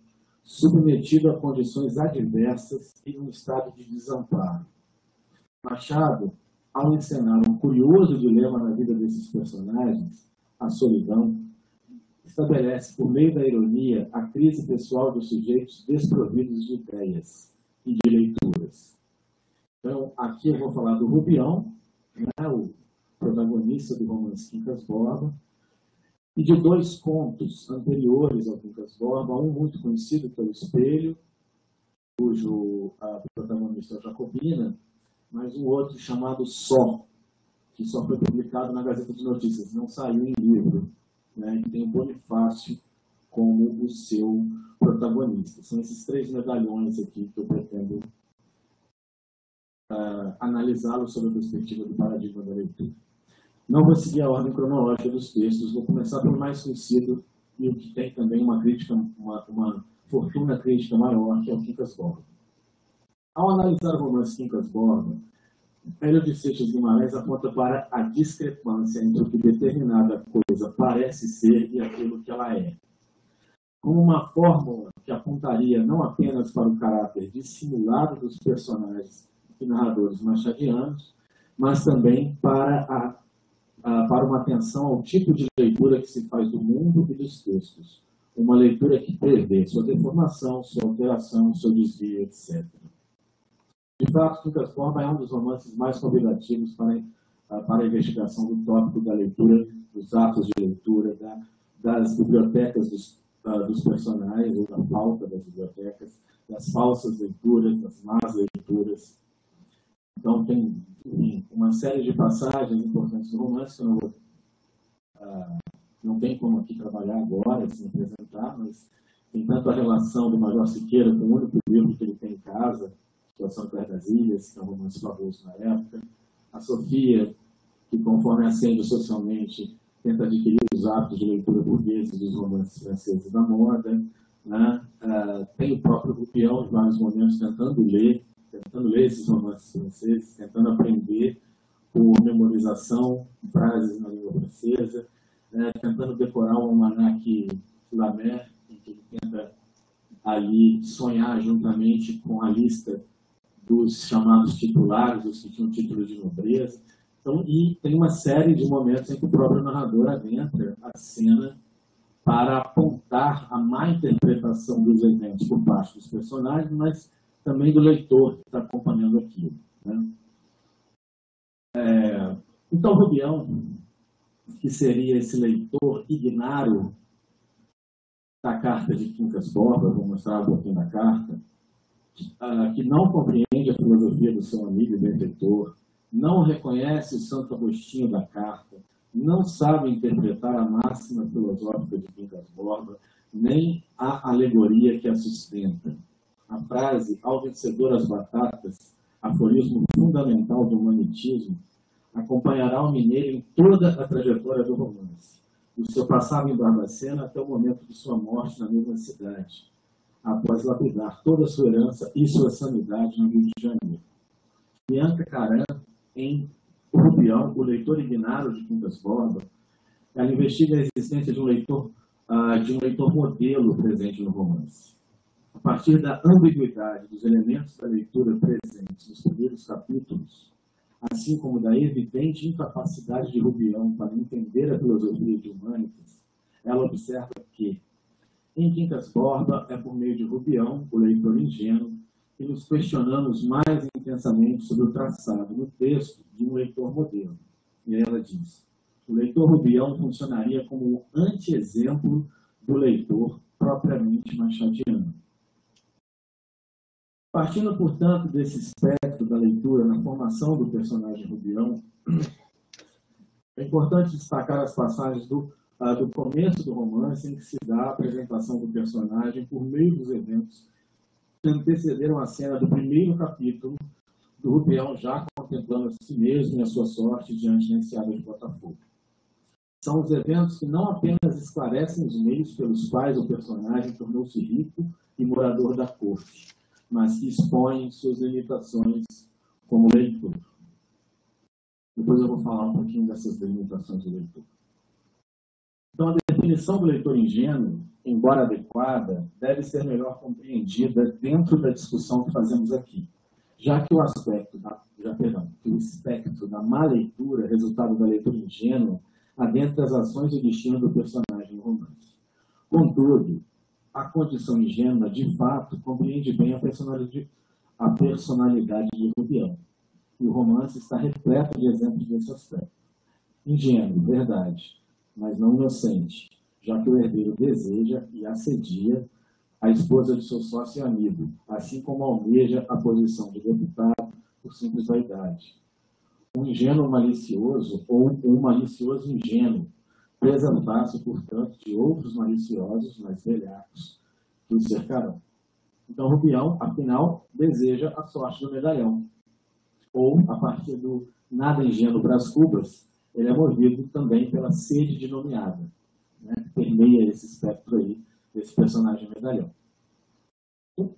submetido a condições adversas e num estado de desamparo. Machado, ao encenar um curioso dilema na vida desses personagens, a solidão, estabelece por meio da ironia a crise pessoal dos sujeitos desprovidos de ideias e de leituras. Então, aqui eu vou falar do Rubião, né, o protagonista do romance Quincas Borba, e de 2 contos anteriores ao Quincas Borba, um muito conhecido pelo Espelho, cujo a protagonista é Jacobina, mas um outro chamado Só, que só foi publicado na Gazeta de Notícias, não saiu em livro, né, que tem o Bonifácio como o seu protagonista. São esses 3 medalhões aqui que eu pretendo analisá-los sob a perspectiva do paradigma da leitura. Não vou seguir a ordem cronológica dos textos, vou começar pelo mais conhecido e o que tem também uma crítica, uma fortuna crítica maior, que é o Quincas Borba. Ao analisar o romance Quincas Borba, Hélio de Seixas Guimarães aponta para a discrepância entre o que determinada coisa parece ser e aquilo que ela é, como uma fórmula que apontaria não apenas para o caráter dissimulado dos personagens e narradores machadianos, mas também para uma atenção ao tipo de leitura que se faz do mundo e dos textos. Uma leitura que prevê sua deformação, sua alteração, seu desvio, etc. De fato, Quincas Borba é um dos romances mais convidativos para a investigação do tópico da leitura, dos atos de leitura, das bibliotecas dos personagens, ou da falta das bibliotecas, das falsas leituras, das más leituras. Então, tem, enfim, uma série de passagens importantes do romance que eu não tem como aqui trabalhar agora, sem apresentar, mas tem tanto a relação do Major Siqueira com o único livro que ele tem em casa, que é o São Clair das Ilhas, que é um romance famoso na época, a Sofia, que conforme ascende socialmente, tenta adquirir os hábitos de leitura burgueses dos romances franceses da moda, né? Tem o próprio Rubião, em vários momentos, tentando ler esses romances franceses, tentando aprender por memorização, frases na língua francesa, tentando decorar um almanaque Flamer, em que ele tenta ali sonhar juntamente com a lista os chamados titulares, os que tinham título de nobreza. Então, e tem uma série de momentos em que o próprio narrador adentra a cena para apontar a má interpretação dos eventos por parte dos personagens, mas também do leitor que está acompanhando aquilo, né? Então, Rubião, que seria esse leitor ignaro da carta de Quincas Borba, vou mostrar um pouquinho da carta, que não compreende a filosofia do seu amigo e benfeitor, não reconhece o Santo Agostinho da carta, não sabe interpretar a máxima filosófica de Quincas Borba, nem a alegoria que a sustenta. A frase, ao vencedor as batatas, aforismo fundamental do humanitismo, acompanhará o mineiro em toda a trajetória do romance, do seu passado em Barbacena até o momento de sua morte na mesma cidade, após lapidar toda a sua herança e sua sanidade no Rio de Janeiro. Bianca Caran, em Rubião, o leitor ignaro de Quincas Borba, ela investiga a existência de um leitor modelo presente no romance. A partir da ambiguidade dos elementos da leitura presentes nos primeiros capítulos, assim como da evidente incapacidade de Rubião para entender a filosofia de Humanitas, ela observa que, em Quincas Borba, é por meio de Rubião, o leitor ingênuo, que nos questionamos mais intensamente sobre o traçado no texto de um leitor modelo. E aí ela diz, o leitor Rubião funcionaria como um anti-exemplo do leitor propriamente machadiano. Partindo, portanto, desse espectro da leitura na formação do personagem Rubião, é importante destacar as passagens do começo do romance em que se dá a apresentação do personagem por meio dos eventos que antecederam a cena do primeiro capítulo do Rubião já contemplando a si mesmo e a sua sorte diante da enseada de Botafogo. São os eventos que não apenas esclarecem os meios pelos quais o personagem tornou-se rico e morador da corte, mas que expõem suas limitações como leitor. Depois eu vou falar um pouquinho dessas limitações do leitor. Então, a definição do leitor ingênuo, embora adequada, deve ser melhor compreendida dentro da discussão que fazemos aqui, já que o espectro da má leitura, resultado da leitura ingênua, adentra as ações e o destino do personagem no romance. Contudo, a condição ingênua, de fato, compreende bem a personalidade de Rubião. E o romance está repleto de exemplos desse aspecto. Ingênuo, verdade, mas não inocente, já que o herdeiro deseja e assedia a esposa de seu sócio e amigo, assim como almeja a posição de deputado por simples vaidade. Um ingênuo malicioso ou um malicioso ingênuo preservar-se, portanto, de outros maliciosos, mas velhacos, que o cercarão. Então, Rubião, afinal, deseja a sorte do medalhão. Ou, a partir do nada ingênuo Brás Cubas, ele é movido também pela sede de nomeada, né, que permeia esse espectro aí, desse personagem medalhão.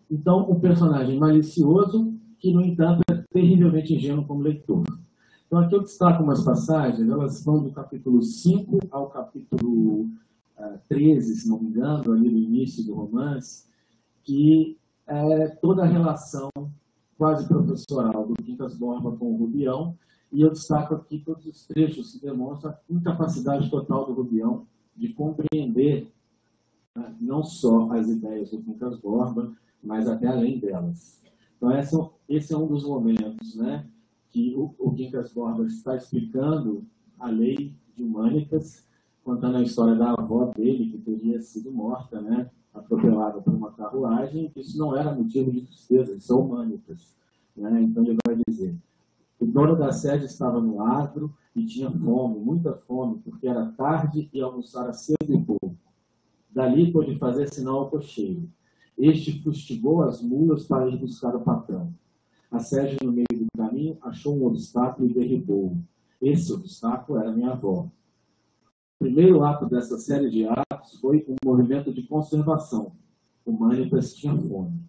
Então, um personagem malicioso, que, no entanto, é terrivelmente ingênuo como leitor. Então, aqui eu destaco umas passagens, elas vão do capítulo 5 ao capítulo 13, se não me engano, ali no início do romance, que é toda a relação quase professoral do Quincas Borba com o Rubião, e eu destaco aqui todos os trechos que demonstram a incapacidade total do Rubião de compreender, né, não só as ideias do Quincas Borba, mas até além delas. Então, esse é um dos momentos, né, que o Quincas Borba está explicando a lei de Humanitas, contando a história da avó dele, que teria sido morta, né, atropelada por uma carruagem, que isso não era motivo de tristeza, isso é Humanitas. Né? Então ele vai dizer, o dono da sede estava no adro e tinha fome, muita fome, porque era tarde e almoçara cedo e pouco. Dali pôde fazer sinal ao cocheiro. Este fustigou as mulas para ir buscar o patrão. A sede, no meio do caminho, achou um obstáculo e derribou-o. Esse obstáculo era minha avó. O primeiro ato dessa série de atos foi um movimento de conservação. Humanitas tinha fome.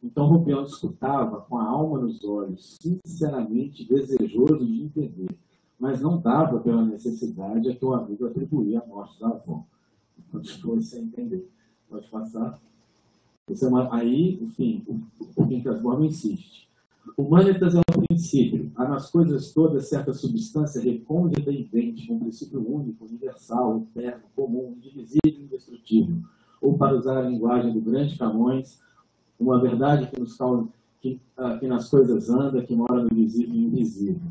Então Rubião escutava com a alma nos olhos, sinceramente desejoso de entender, mas não dava pela necessidade a que o amigo atribuía a morte da avó. Continua sem entender. Pode passar. Aí, enfim, o Quincas Borba insiste. Humanitas é um princípio. Há nas coisas todas certa substância recôndita e idêntica, um princípio único, universal, eterno, comum, indivisível e indestrutível. Ou, para usar a linguagem do grande Camões, uma verdade que nas coisas anda, que mora no visível e invisível.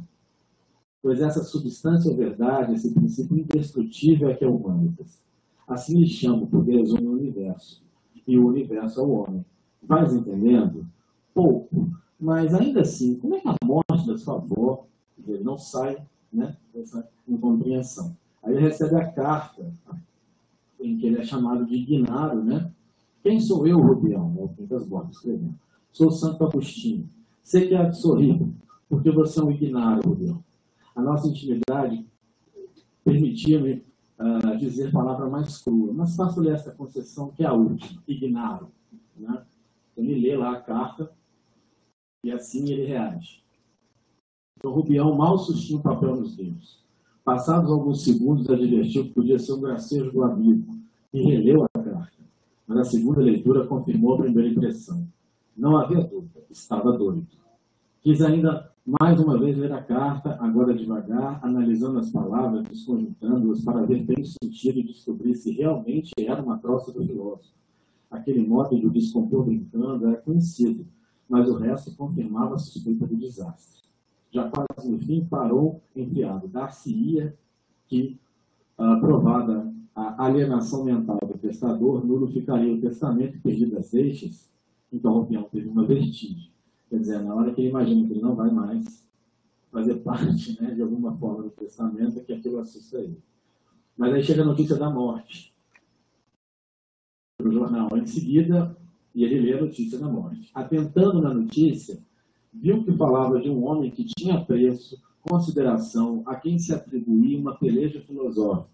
Pois essa substância ou verdade, esse princípio indestrutível é que é Humanitas. Assim lhe chamo, porque resume o universo. E o universo é o homem. Vais entendendo? Pouco. Mas ainda assim, como é que a morte da sua avó, ele não sai, né, dessa incompreensão? Aí ele recebe a carta, em que ele é chamado de Ignaro, né? Quem sou eu, Rubião? É o Quincas Borba escrevendo. Sou Santo Agostinho. Sei que há de sorrir, porque você é um Ignaro, Rubião. A nossa intimidade permitia-me dizer a palavra mais crua, mas faço-lhe esta concessão que é a última, Ignaro. Né? Ele lê lá a carta e assim ele reage. Então, Rubião mal sustinha o papel nos dedos. Passados alguns segundos, advertiu que podia ser um gracejo do amigo e releu a carta. Mas a segunda leitura confirmou a primeira impressão. Não havia dúvida, estava doido. Quis ainda mais uma vez ler a carta, agora devagar, analisando as palavras, desconjuntando-as para ver bem o sentido e descobrir se realmente era uma troça do filósofo. Aquele modo de descompor brincando era conhecido, mas o resto confirmava a suspeita do desastre. Já quase no fim parou enfiado. Dar-se-ia que, provada a alienação mental do testador, nulo ficaria o testamento e perdido as deixas. Então o Rubião teve uma vertigem. Quer dizer, na hora que ele imagina que ele não vai mais fazer parte, né, de alguma forma do testamento, é que aquilo assusta ele. Mas aí chega a notícia da morte no jornal. Em seguida, e ele lê a notícia da morte. Atentando na notícia, viu que falava de um homem que tinha apreço, consideração, a quem se atribuía uma peleja filosófica.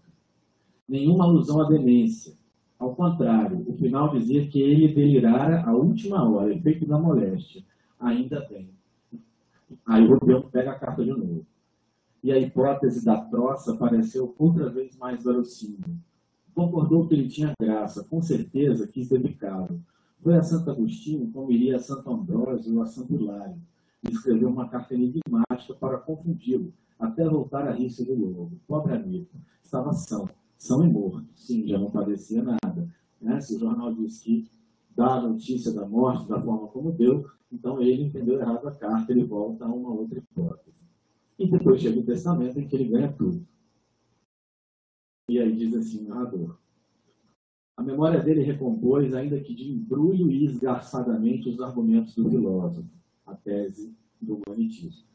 Nenhuma alusão à demência. Ao contrário, o final dizia que ele delirara à última hora, efeito da moléstia. Ainda bem. Aí o Rubião pega a carta de novo. E a hipótese da troça pareceu outra vez mais verossímil. Concordou que ele tinha graça, com certeza quis dedicá-lo. Foi a Santo Agostinho como iria a Santo Ambrósio ou a Santo Hilário. E escreveu uma carta enigmática para confundi-lo, até voltar a rir-se do lobo. Pobre amigo, estava são e morto. Sim, já não padecia nada. Né? Se o jornal diz que dá a notícia da morte da forma como deu, então ele entendeu errado a carta, ele volta a uma outra hipótese. E depois chega o testamento em que ele ganha tudo. E aí diz assim, narrador: a memória dele recompôs, ainda que de embrulho e esgarçadamente, os argumentos do filósofo, a tese do humanitismo.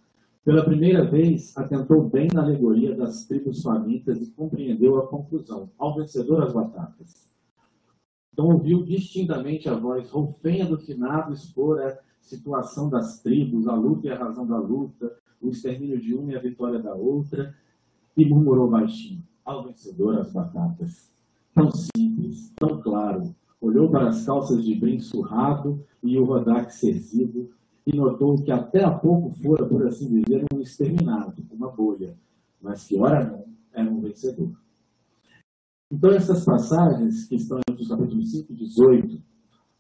Pela primeira vez, atentou bem na alegoria das tribos famintas e compreendeu a conclusão. Ao vencedor as batatas. Então ouviu distintamente a voz roufenha do finado expor a situação das tribos, a luta e a razão da luta, o extermínio de uma e a vitória da outra, e murmurou baixinho: ao vencedor as batatas. Tão simples, tão claro. Olhou para as calças de brim surrado e o rodaque cerzido e notou que até há pouco fora, por assim dizer, um exterminado, uma bolha, mas que ora não, era um vencedor. Então essas passagens, que estão entre os capítulos 5 e 18,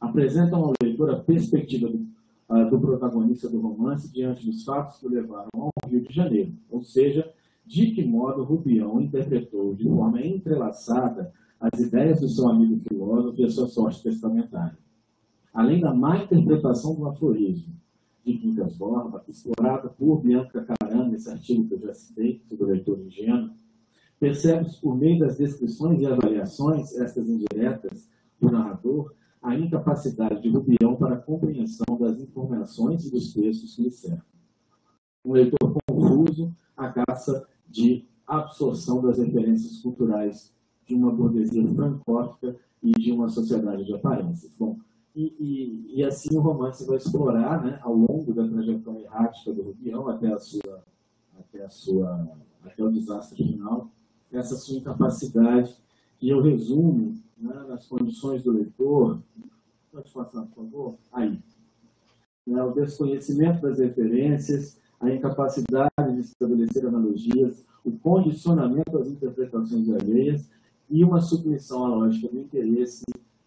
apresentam ao leitor a perspectiva do protagonista do romance diante dos fatos que o levaram ao Rio de Janeiro, ou seja, de que modo Rubião interpretou de forma entrelaçada as ideias do seu amigo filósofo e a sua sorte testamentária. Além da má interpretação do aforismo de Quincas Borba, explorada por Bianca Carana nesse artigo que eu já citei, sobre o leitor ingênuo, percebe-se por meio das descrições e avaliações, estas indiretas do narrador, a incapacidade de Rubião para a compreensão das informações e dos textos que lhe cercam. Um leitor confuso, a caça de absorção das referências culturais de uma burguesia francófica e de uma sociedade de aparências. Bom, e assim o romance vai explorar, né, ao longo da trajetória errática do Rubião até o desastre final, essa sua incapacidade, que eu resumo, né, nas condições do leitor. Pode passar, por favor? Aí. O desconhecimento das referências, a incapacidade de estabelecer analogias, o condicionamento às interpretações alheias e uma submissão à lógica do interesse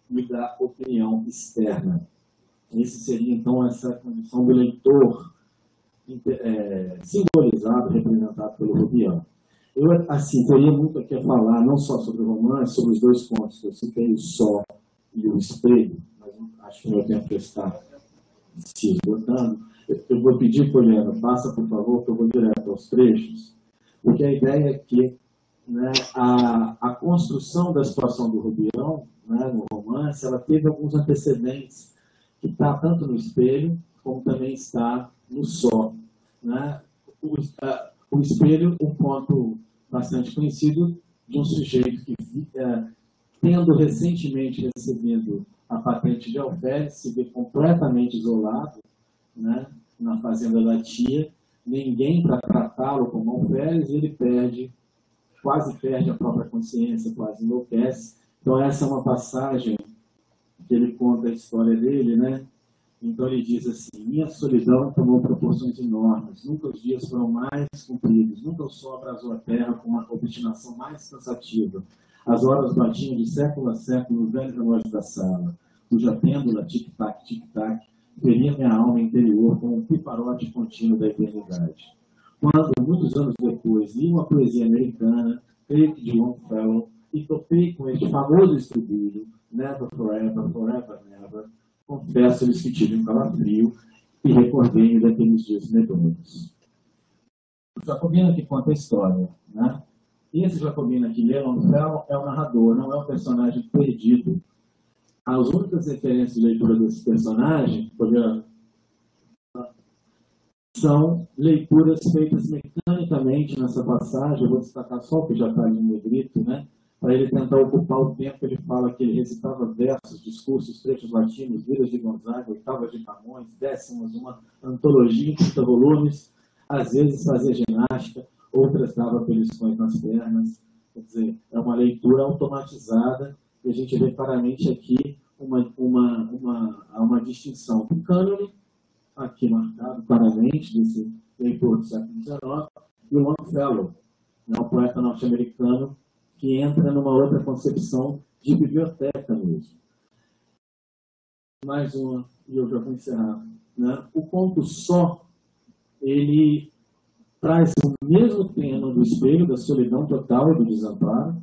e da opinião externa. Esse seria, então, essa condição do leitor simbolizado, representado pelo Rubião. Eu, assim, teria muito aqui a falar, não só sobre o romance, sobre os dois pontos que eu citei, o Só e o Espelho, mas acho que o meu tempo está se esgotando. Eu vou pedir, Poliana, passa, por favor, que eu vou direto aos trechos, porque a ideia é que, né, a construção da situação do Rubião, né, no romance, ela teve alguns antecedentes que está tanto no Espelho, como também está no Só. Né? O Espelho, um ponto bastante conhecido de um sujeito que, tendo recentemente recebido a patente de alferes, se vê completamente isolado, né, na fazenda da tia, ninguém para tratá-lo como alferes, e ele quase perde a própria consciência, quase enlouquece. Então essa é uma passagem que ele conta a história dele, né? Então ele diz assim: minha solidão tomou proporções enormes, nunca os dias foram mais compridos, nunca o sol abrasou a terra com uma obstinação mais cansativa. As horas batiam de século a século no velho relógio da sala, cuja pêndula, tic-tac, tic-tac, feria minha alma interior com um piparote contínuo da eternidade. Quando, muitos anos depois, li uma poesia americana, creio que de Longfellow, e topei com este famoso estribilho, Never Forever, Forever Never, confesso-lhes que tive um calafrio e recordei-me daqueles dias medonhos. O Jacobino que conta a história, né? E esse Jacobino que lê Longfellow é o narrador, não é um personagem perdido. As únicas referências de leitura desse personagem são leituras feitas mecanicamente nessa passagem. Eu vou destacar só o que já está ali no negrito, né? Para ele tentar ocupar o tempo. Ele fala que ele recitava versos, discursos, trechos latinos, vidas de Gonzaga, oitavas de Camões, décimas, uma antologia em 30 volumes, às vezes fazia ginástica, outras dava beliscões nas pernas. Quer dizer, é uma leitura automatizada, e a gente vê claramente aqui uma distinção do cânone, aqui marcado claramente, desse leitor do século XIX, e o Longfellow, né, o poeta norte-americano, que entra numa outra concepção de biblioteca mesmo. Mais uma, e eu já vou encerrar. Né? O conto Só, ele traz o mesmo tema do Espelho, da solidão total e do desamparo,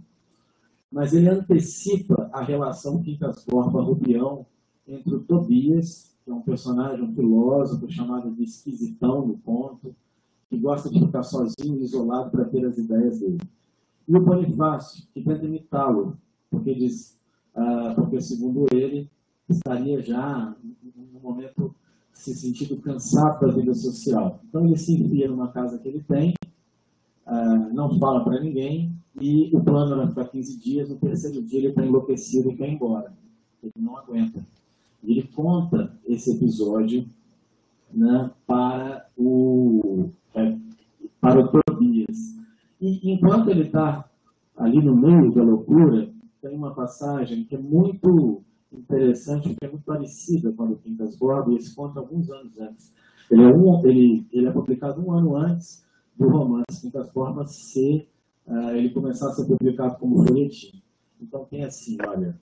mas ele antecipa a relação Quincas Borba-Rubião entre o Tobias, que é um personagem, um filósofo chamado de esquisitão no conto, que gosta de ficar sozinho, isolado para ter as ideias dele. E o Bonifácio, que tenta imitá-lo, porque segundo ele, estaria já no momento se sentindo cansado da vida social. Então ele se enfia numa casa que ele tem, não fala para ninguém, e o plano era ficar 15 dias, no terceiro dia ele está enlouquecido e quer ir embora. Ele não aguenta. E ele conta esse episódio, né, para o Tobias. E enquanto ele está ali no meio da loucura, tem uma passagem que é muito interessante, que é muito parecida com a do Quincas Borba, e esse conta alguns anos antes. Ele é publicado um ano antes do romance Quincas Borba ele começar a ser publicado como folhetim. Então tem assim, olha,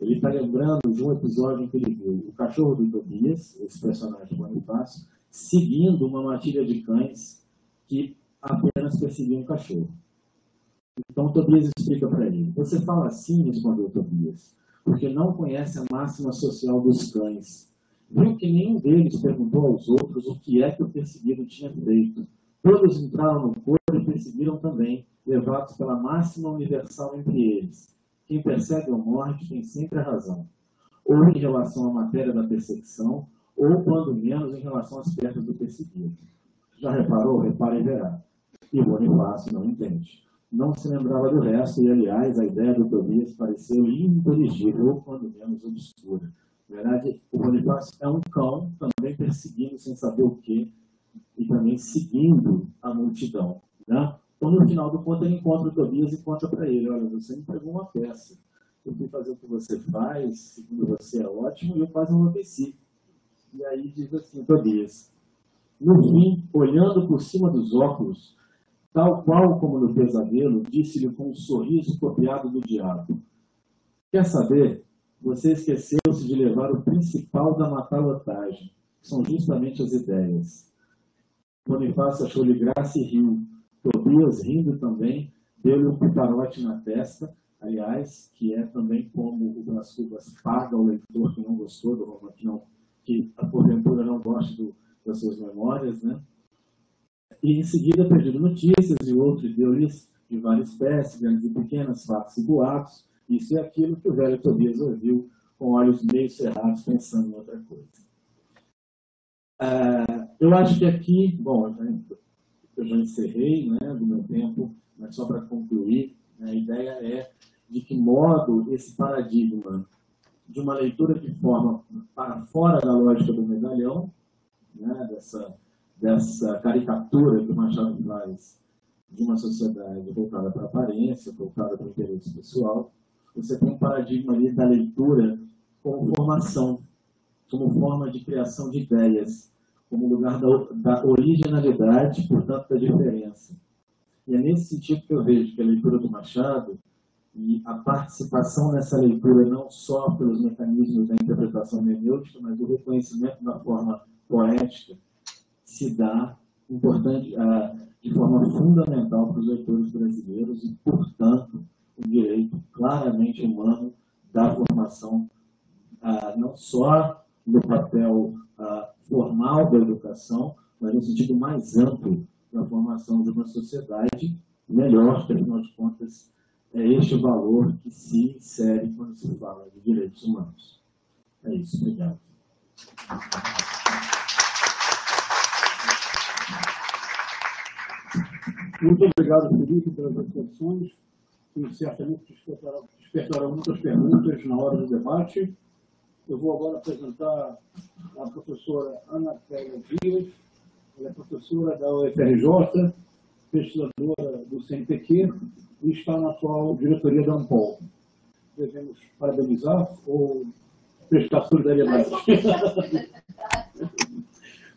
ele está lembrando de um episódio em que ele viu o cachorro do Tobias, esse personagem Bonifácio, seguindo uma matilha de cães que apenas perseguiam um cachorro. Então Tobias explica para ele: você fala assim, respondeu Tobias, porque não conhece a máxima social dos cães. Viu que nenhum deles perguntou aos outros o que é que o perseguido tinha feito. Todos entraram no corpo e perseguiram também, levados pela máxima universal entre eles. Quem persegue ou morte tem sempre a razão, ou em relação à matéria da perseguição, ou, quando menos, em relação às perdas do perseguido. Já reparou? Repara e verá. E o Bonifácio não entende. Não se lembrava do resto, e, aliás, a ideia do Tobias pareceu ininteligível, ou, quando menos, obscura. Na verdade, o Bonifácio é um cão, também perseguindo sem saber o quê, e também seguindo a multidão. Né? Então, no final do conto, ele encontra o Tobias e conta para ele: olha, você me pegou uma peça. Eu fui fazer o que você faz, segundo você é ótimo, e eu quase enlouqueci. E aí diz assim, Tobias: no fim, olhando por cima dos óculos, tal qual como no pesadelo, disse-lhe com um sorriso copiado do diabo: quer saber? Você esqueceu-se de levar o principal da matalotagem, que são justamente as ideias. Bonifácio achou de graça e riu. Tobias, rindo também, deu-lhe um piparote na testa, aliás, que é também como o Brás Cubas paga o leitor que não gostou do romance, que porventura não gosta das suas memórias, né? E em seguida pediu notícias e outro deu-lhes de várias espécies, grandes e pequenas, fatos e boatos, isso e aquilo que o velho Tobias ouviu com olhos meio cerrados, pensando em outra coisa. Eu acho que aqui, bom, eu já encerrei, né, do meu tempo, mas só para concluir, a ideia é de que modo esse paradigma de uma leitura que forma para fora da lógica do medalhão, né, dessa caricatura que o Machado faz de uma sociedade voltada para a aparência, voltada para o interesse pessoal, você tem um paradigma ali da leitura como formação, como forma de criação de ideias, como lugar da originalidade, portanto, da diferença. E é nesse sentido que eu vejo que a leitura do Machado e a participação nessa leitura não só pelos mecanismos da interpretação hermenêutica, mas do reconhecimento da forma poética, se dá de forma fundamental para os leitores brasileiros e, portanto, um direito claramente humano da formação, não só no papel formal da educação, mas no sentido mais amplo da formação de uma sociedade melhor, que, afinal de contas, é este o valor que se insere quando se fala de direitos humanos. É isso, obrigado. Muito obrigado, Felipe, pelas reflexões, que certamente despertarão muitas perguntas na hora do debate. Eu vou agora apresentar a professora Ana Clélia Dias, ela é professora da UFRJ, pesquisadora do CNPq e está na atual diretoria da Ampol. Devemos parabenizar ou prestar solidariedade.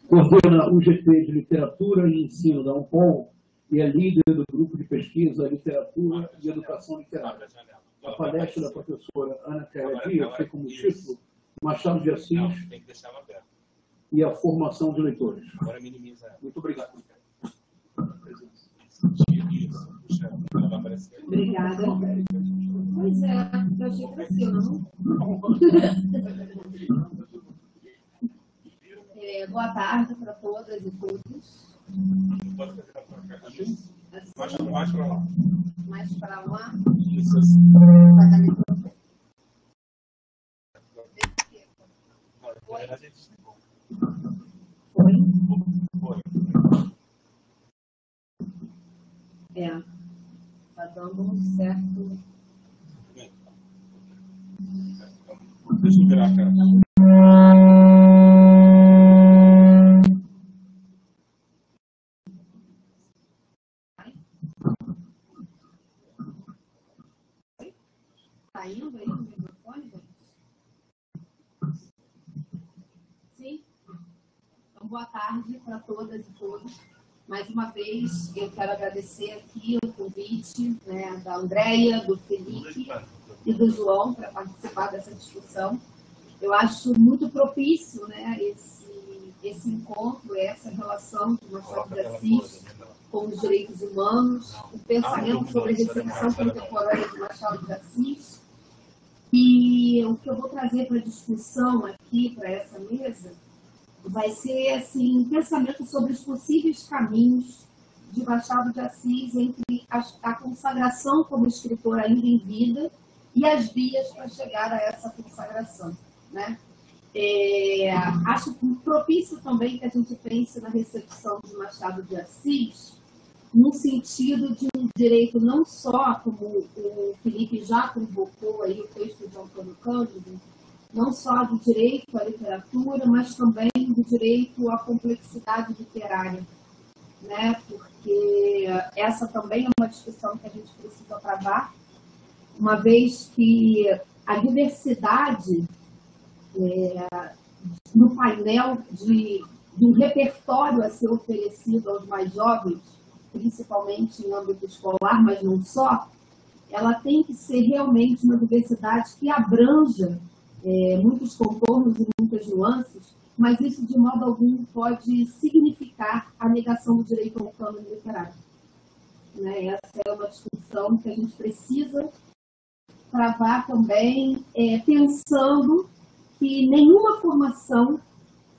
Coordena o GT de Literatura e Ensino da Ampol e é líder do grupo de pesquisa Literatura e Educação Literária. A palestra da professora Ana Clélia Dias tem como título Machado de Assis e a formação de leitores. Muito obrigado. Obrigada. Pois é, eu achei que era assim, não? Boa tarde para todas e todos. Assim? Mais para lá. Mais para lá? Isso. Foi? Está dando um certo. Deixa eu virar a cara. Está indo aí no microfone, gente? Sim? Então, boa tarde para todas e todos. Mais uma vez, eu quero agradecer aqui o convite, né, da Andréia, do Felipe e do João para participar dessa discussão. Eu acho muito propício, né, esse encontro, essa relação de Machado de Assis com os direitos humanos, o pensamento sobre a recepção contemporânea de Machado de Assis. E o que eu vou trazer para a discussão aqui, para essa mesa, vai ser assim, um pensamento sobre os possíveis caminhos de Machado de Assis entre a consagração como escritor ainda em vida e as vias para chegar a essa consagração, né? Acho propício também que a gente pense na recepção de Machado de Assis no sentido de um direito não só, como o Felipe já convocou aí o texto de Antônio Cândido, não só do direito à literatura, mas também do direito à complexidade literária, né? Porque essa também é uma discussão que a gente precisa travar, uma vez que a diversidade no painel do repertório a ser oferecido aos mais jovens, principalmente em âmbito escolar, mas não só, ela tem que ser realmente uma diversidade que abranja muitos contornos e muitas nuances mas isso de modo algum pode significar a negação do direito ao cânone literário. Né? Essa é uma discussão que a gente precisa travar também, pensando que nenhuma formação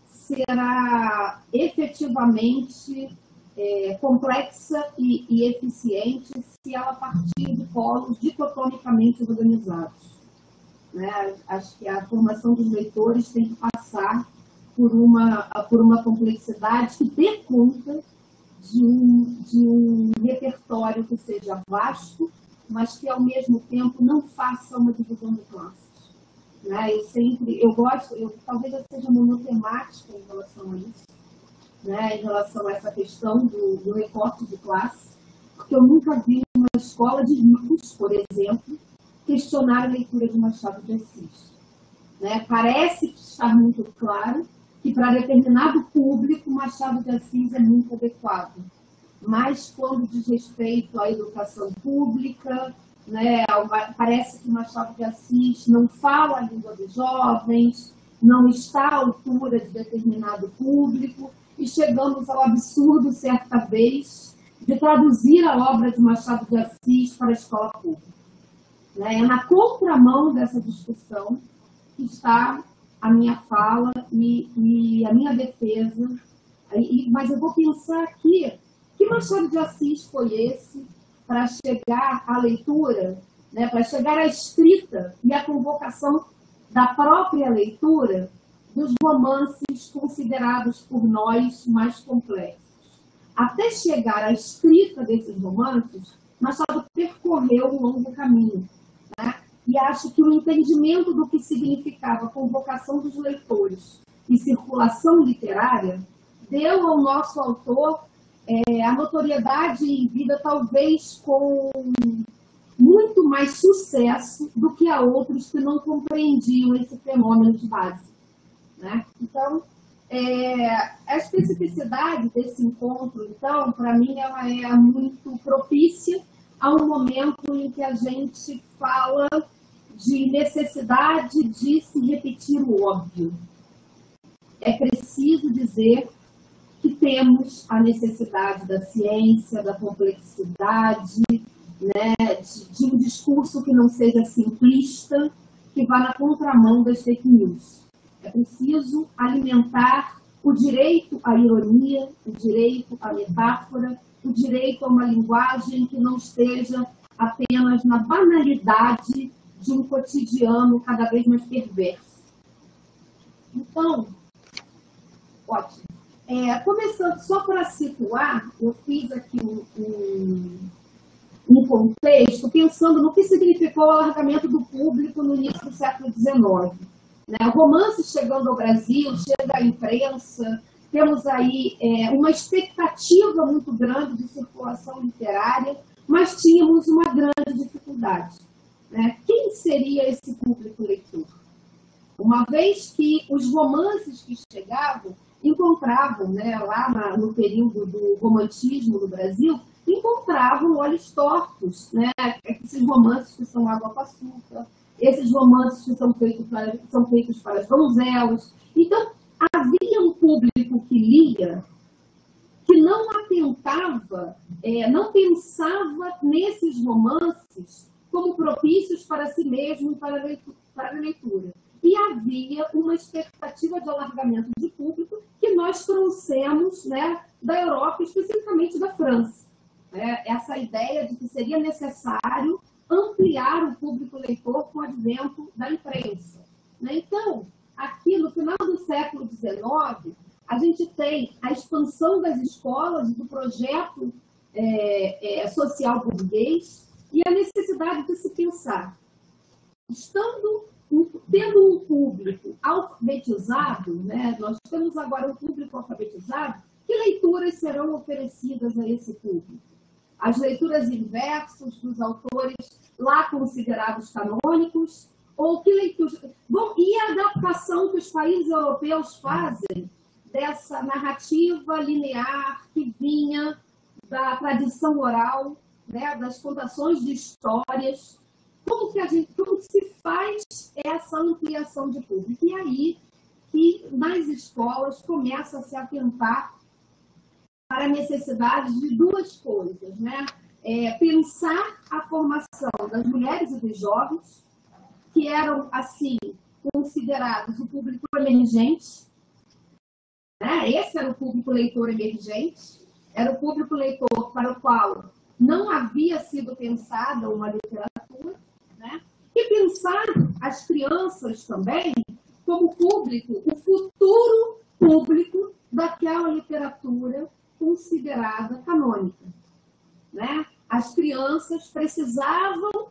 será efetivamente complexa e eficiente se ela partir de polos dicotomicamente organizados. Né? Acho que a formação dos leitores tem que passar por uma complexidade que dê conta de um repertório que seja vasto, mas que, ao mesmo tempo, não faça uma divisão de classes. Né? Talvez eu seja monotemática em relação a isso, né? Em relação a essa questão do recorte de classe, porque eu nunca vi uma escola de ricos, por exemplo, questionar a leitura de Machado de Assis. Né? Parece estar muito claro que, para determinado público, Machado de Assis é muito adequado. Mas, quando diz respeito à educação pública, né, parece que Machado de Assis não fala a língua dos jovens, não está à altura de determinado público, e chegamos ao absurdo, certa vez, de traduzir a obra de Machado de Assis para a escola pública. É na contramão dessa discussão que está a minha fala e a minha defesa. Mas eu vou pensar aqui, que Machado de Assis foi esse para chegar à leitura, né, para chegar à escrita e à convocação da própria leitura dos romances considerados por nós mais complexos. Até chegar à escrita desses romances, Machado percorreu um longo caminho. Né? E acho que o entendimento do que significava a convocação dos leitores e circulação literária deu ao nosso autor a notoriedade em vida, talvez com muito mais sucesso do que a outros que não compreendiam esse fenômeno de base. Né? Então, a especificidade desse encontro, então, para mim, ela é muito propícia a um momento em que a gente fala de necessidade de se repetir o óbvio. É preciso dizer que temos a necessidade da ciência, da complexidade, né, de um discurso que não seja simplista, que vá na contramão das fake news. É preciso alimentar o direito à ironia, o direito à metáfora, o direito a uma linguagem que não esteja apenas na banalidade de um cotidiano cada vez mais perverso. Então, ótimo. Começando só para situar, eu fiz aqui um contexto pensando no que significou o alargamento do público no início do século XIX. Né? O romance chegando ao Brasil, chega à imprensa, temos aí uma expectativa muito grande de circulação literária, mas tínhamos uma grande dificuldade. Né? Quem seria esse público leitor? Uma vez que os romances que chegavam encontravam, né, lá no período do romantismo no Brasil, encontravam olhos tortos, né? Esses romances que são água com açúcar, esses romances que são feitos para as donzelas. Então, havia um público que lia, que não atentava, não pensava nesses romances como propícios para si mesmo e para a leitura. E havia uma expectativa de alargamento de público que nós trouxemos, né, da Europa, especificamente da França. Essa ideia de que seria necessário ampliar o público leitor com o advento da imprensa. Né? Então, aqui no final do século XIX, a gente tem a expansão das escolas, do projeto social burguês e a necessidade de se pensar, tendo um público alfabetizado, né, nós temos agora um público alfabetizado, que leituras serão oferecidas a esse público? As leituras em versos dos autores lá considerados canônicos, ou que leituras... Bom, e a adaptação que os países europeus fazem dessa narrativa linear que vinha da tradição oral, né, das contações de histórias. Como se faz essa ampliação de público? E aí que nas escolas começa a se atentar para a necessidade de duas coisas, né? Pensar a formação das mulheres e dos jovens, que eram, assim, considerados o público emergente, né? Esse era o público leitor emergente, era o público leitor para o qual não havia sido pensada uma literatura, né? E pensar as crianças também como público, o futuro público daquela literatura considerada canônica, né? As crianças precisavam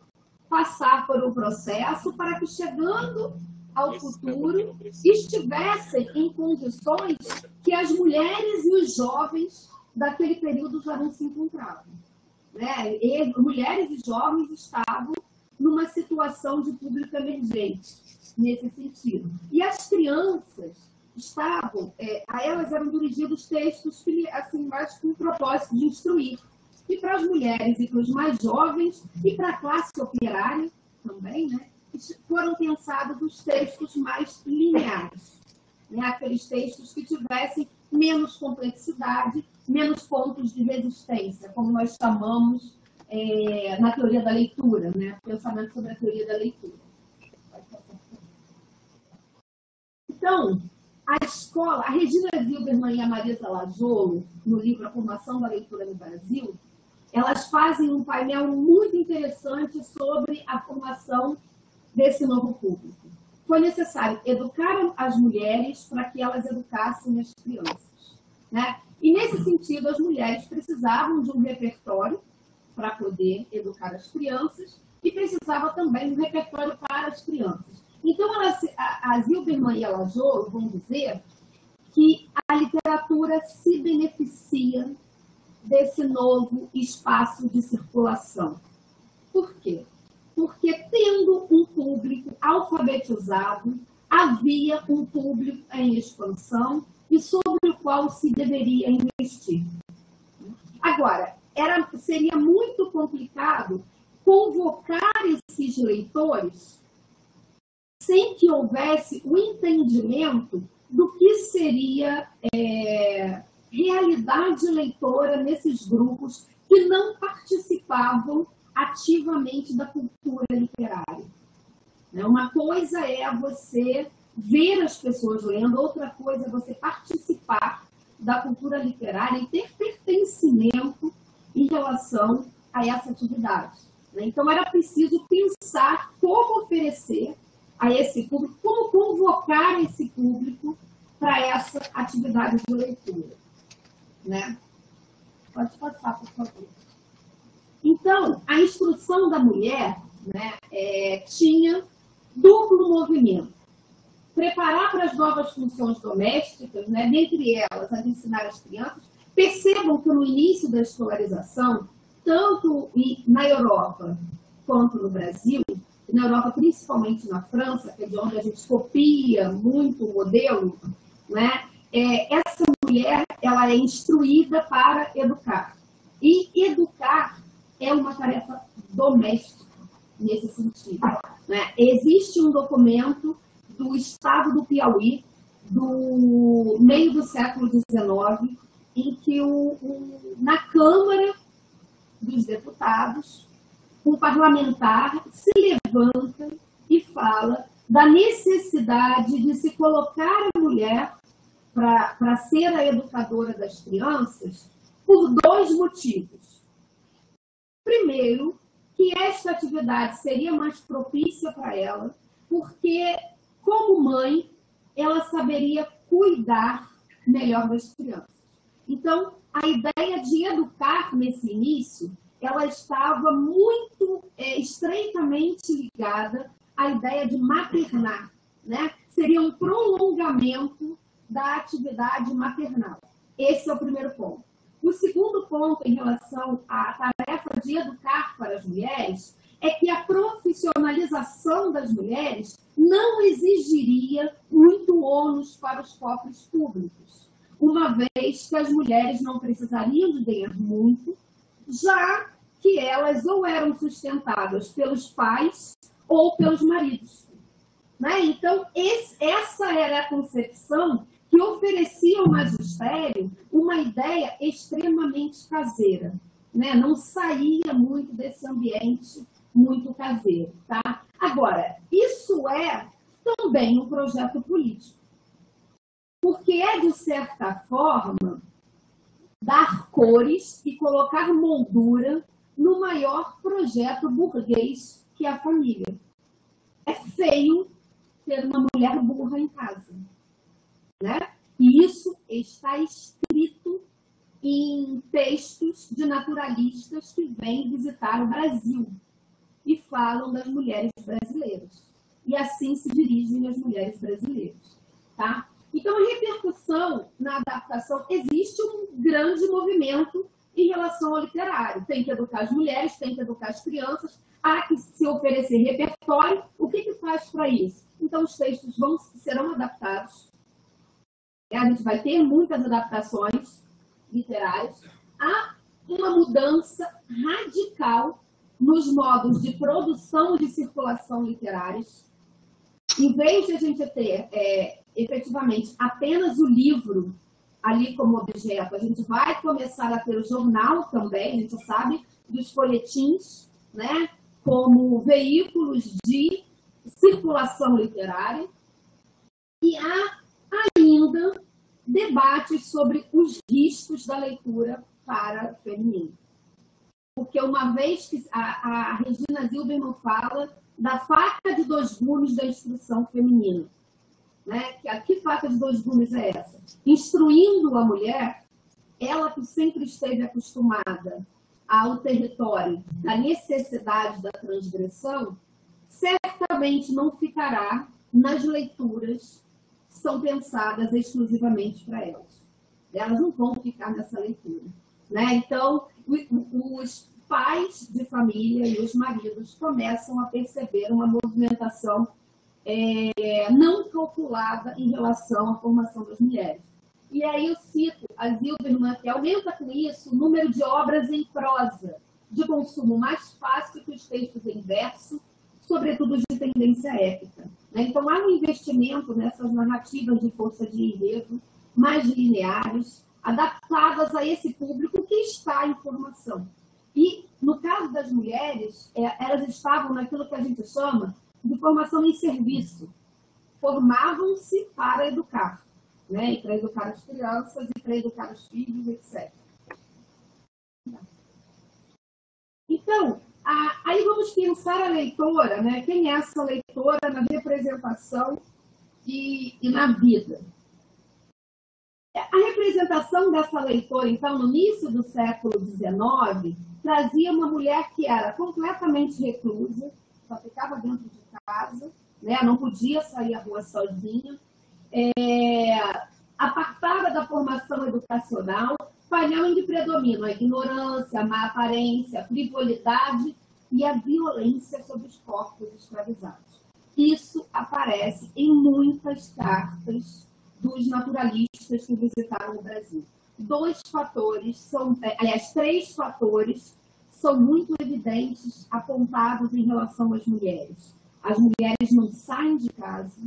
passar por um processo para que, chegando ao futuro, estivessem em condições que as mulheres e os jovens daquele período já não se encontravam, né? E mulheres e jovens estavam numa situação de público emergente, nesse sentido. E as crianças estavam, a elas eram dirigidos textos assim, mais com o propósito de instruir. E para as mulheres e para os mais jovens, e para a classe operária também, né, foram pensados os textos mais lineares, né, aqueles textos que tivessem menos complexidade, menos pontos de resistência, como nós chamamos na teoria da leitura, né, pensamento sobre a teoria da leitura. Então, a escola, a Regina Zilberman e a Marisa Lajolo, no livro A Formação da Leitura no Brasil, elas fazem um painel muito interessante sobre a formação desse novo público. Foi necessário educar as mulheres para que elas educassem as crianças, né? E, nesse sentido, as mulheres precisavam de um repertório para poder educar as crianças e precisava também de um repertório para as crianças. Então, a Zilberman e a Lajolo vão dizer que a literatura se beneficia desse novo espaço de circulação. Por quê? Porque, tendo um público alfabetizado, havia um público em expansão e sobre o qual se deveria investir. Agora, seria muito complicado convocar esses leitores sem que houvesse o entendimento do que seria realidade leitora nesses grupos que não participavam ativamente da cultura literária. Uma coisa é você ver as pessoas lendo, outra coisa é você participar da cultura literária e ter pertencimento em relação a essa atividade. Então, era preciso pensar como oferecer a esse público, como convocar esse público para essa atividade de leitura. Né? Pode passar, por favor. Então, a instrução da mulher, né, tinha duplo movimento. Preparar para as novas funções domésticas, né, dentre elas, a de ensinar as crianças. Percebam que no início da escolarização, tanto na Europa quanto no Brasil, na Europa, principalmente na França, que é de onde a gente copia muito o modelo, né, essa mulher ela é instruída para educar. E educar é uma tarefa doméstica, nesse sentido. Né? Existe um documento do Estado do Piauí, do meio do século XIX, em que na Câmara dos Deputados, um parlamentar se levanta e fala da necessidade de se colocar a mulher para ser a educadora das crianças por dois motivos. Primeiro, que esta atividade seria mais propícia para ela, porque, como mãe, ela saberia cuidar melhor das crianças. Então, a ideia de educar nesse início, ela estava muito estreitamente ligada à ideia de maternar, né? Seria um prolongamento da atividade maternal. Esse é o primeiro ponto. O segundo ponto em relação à tarefa de educar para as mulheres é que a profissionalização das mulheres não exigiria muito ônus para os cofres públicos, uma vez que as mulheres não precisariam de ganhar muito, já que elas ou eram sustentadas pelos pais ou pelos maridos. Né? Então, essa era a concepção que oferecia ao magistério uma ideia extremamente caseira. Né? Não saía muito desse ambiente muito caseiro. Tá? Agora, isso é também um projeto político. Porque é, de certa forma, dar cores e colocar moldura no maior projeto burguês que é a família. É feio ter uma mulher burra em casa. Né? E isso está escrito em textos de naturalistas que vêm visitar o Brasil e falam das mulheres brasileiras. E assim se dirigem às mulheres brasileiras. Tá? Então, a repercussão na adaptação, existe um grande movimento em relação ao literário. Tem que educar as mulheres, tem que educar as crianças, há que se oferecer repertório. O que faz para isso? Então, os textos serão adaptados. A gente vai ter muitas adaptações literárias. Há uma mudança radical nos modos de produção e de circulação literárias. Em vez de a gente ter, efetivamente, apenas o livro ali como objeto, a gente vai começar a ter o jornal também, a gente sabe, dos folhetins, né, como veículos de circulação literária. E há ainda debates sobre os riscos da leitura para o feminino. Porque uma vez que a Regina Zilberman fala da faca de dois gumes da instrução feminina. Né? Que faca de dois gumes é essa? Instruindo a mulher, ela que sempre esteve acostumada ao território da necessidade da transgressão, certamente não ficará nas leituras que são pensadas exclusivamente para elas. Elas não vão ficar nessa leitura. Né? Então, os pais de família e os maridos começam a perceber uma movimentação não calculada em relação à formação das mulheres. E aí eu cito a Zilberman, que aumenta com isso o número de obras em prosa, de consumo mais fácil que os textos em verso, sobretudo de tendência épica. Né? Então, há um investimento nessas narrativas de força de enredo, mais lineares, adaptadas a esse público que está em formação. E, no caso das mulheres, elas estavam naquilo que a gente chama de formação em serviço. Formavam-se para educar, né? E para educar as crianças, e para educar os filhos, etc. Então, aí vamos pensar a leitora, né? Quem é essa leitora na representação e na vida? A representação dessa leitora, então, no início do século XIX, trazia uma mulher que era completamente reclusa, só ficava dentro de casa, né? Não podia sair à rua sozinha, apartada da formação educacional, painel em que predominam a ignorância, a má aparência, a frivolidade e a violência sobre os corpos escravizados. Isso aparece em muitas cartas dos naturalistas que visitaram o Brasil. Três fatores são muito evidentes apontados em relação às mulheres. As mulheres não saem de casa,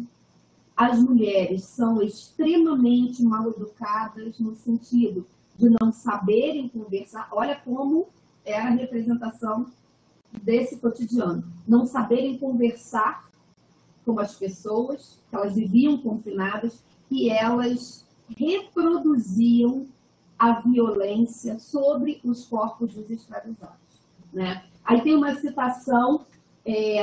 as mulheres são extremamente mal educadas no sentido de não saberem conversar. Olha como era a representação desse cotidiano. Não saberem conversar com as pessoas, que elas viviam confinadas, e elas reproduziam a violência sobre os corpos dos escravizados. Né? Aí tem uma citação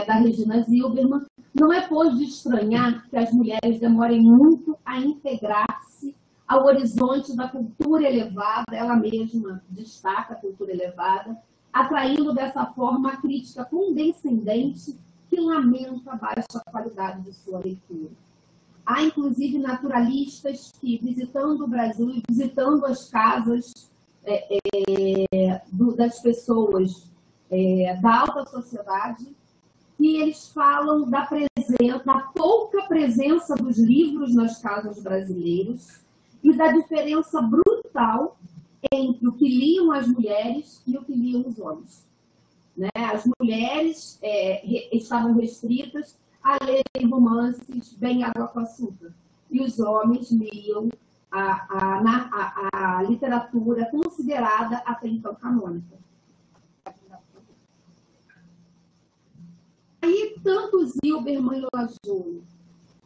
da Regina Zilberman: não é, pois, de estranhar que as mulheres demorem muito a integrar-se ao horizonte da cultura elevada, ela mesma destaca a cultura elevada, atraindo dessa forma a crítica condescendente que lamenta a baixa qualidade de sua leitura. Há, inclusive, naturalistas que, visitando o Brasil e visitando as casas das pessoas da alta sociedade, e eles falam da pouca presença dos livros nas casas brasileiras e da diferença brutal entre o que liam as mulheres e o que liam os homens. Né? As mulheres estavam restritas a lerem romances bem água com açúcar. E os homens liam a literatura considerada até então canônica. Aí, tanto Zilberman e Lajoie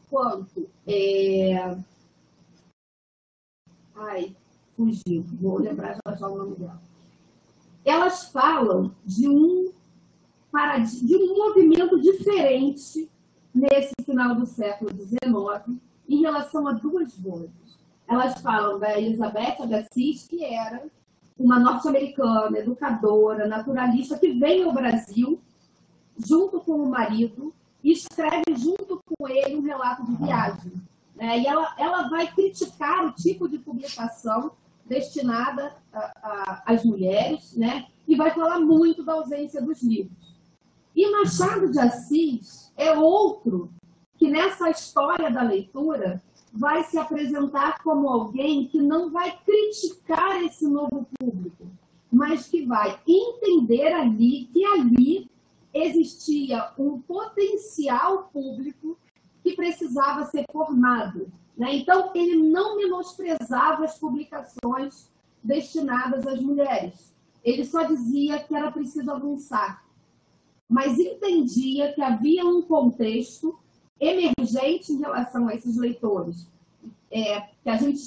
quanto... fugiu, vou lembrar já o nome dela. Elas falam de um movimento diferente nesse final do século XIX em relação a duas vozes. Elas falam da Elizabeth Agassiz, que era uma norte-americana, educadora, naturalista, que vem ao Brasil junto com o marido e escreve junto com ele um relato de viagem. E ela vai criticar o tipo de publicação destinada às mulheres, né? E vai falar muito da ausência dos livros. E Machado de Assis é outro que, nessa história da leitura, vai se apresentar como alguém que não vai criticar esse novo público, mas que vai entender que ali existia um potencial público que precisava ser formado. Né? Então, ele não menosprezava as publicações destinadas às mulheres. Ele só dizia que era preciso avançar, mas entendia que havia um contexto emergente em relação a esses leitores, que a gente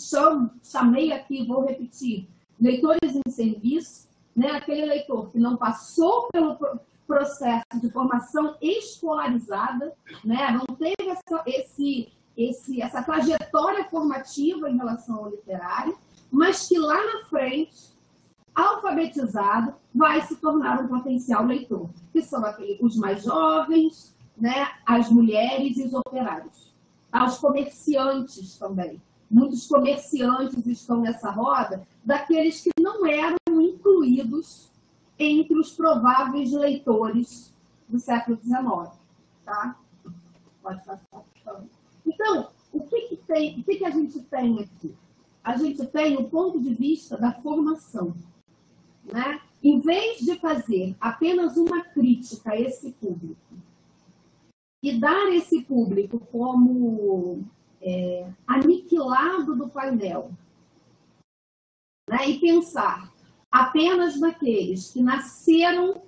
chamei aqui, vou repetir, leitores em serviço, né? Aquele leitor que não passou pelo processo de formação escolarizada, né? Não teve essa trajetória formativa em relação ao literário, mas que lá na frente, alfabetizado, vai se tornar um potencial leitor, que são os mais jovens, né? As mulheres e os operários. Os comerciantes também. Muitos comerciantes estão nessa roda, daqueles que não eram incluídos entre os prováveis leitores do século XIX. Tá? Pode passar. Então, o que a gente tem aqui? A gente tem o ponto de vista da formação. Né? Em vez de fazer apenas uma crítica a esse público e dar esse público como aniquilado do painel, né? E pensar apenas naqueles que nasceram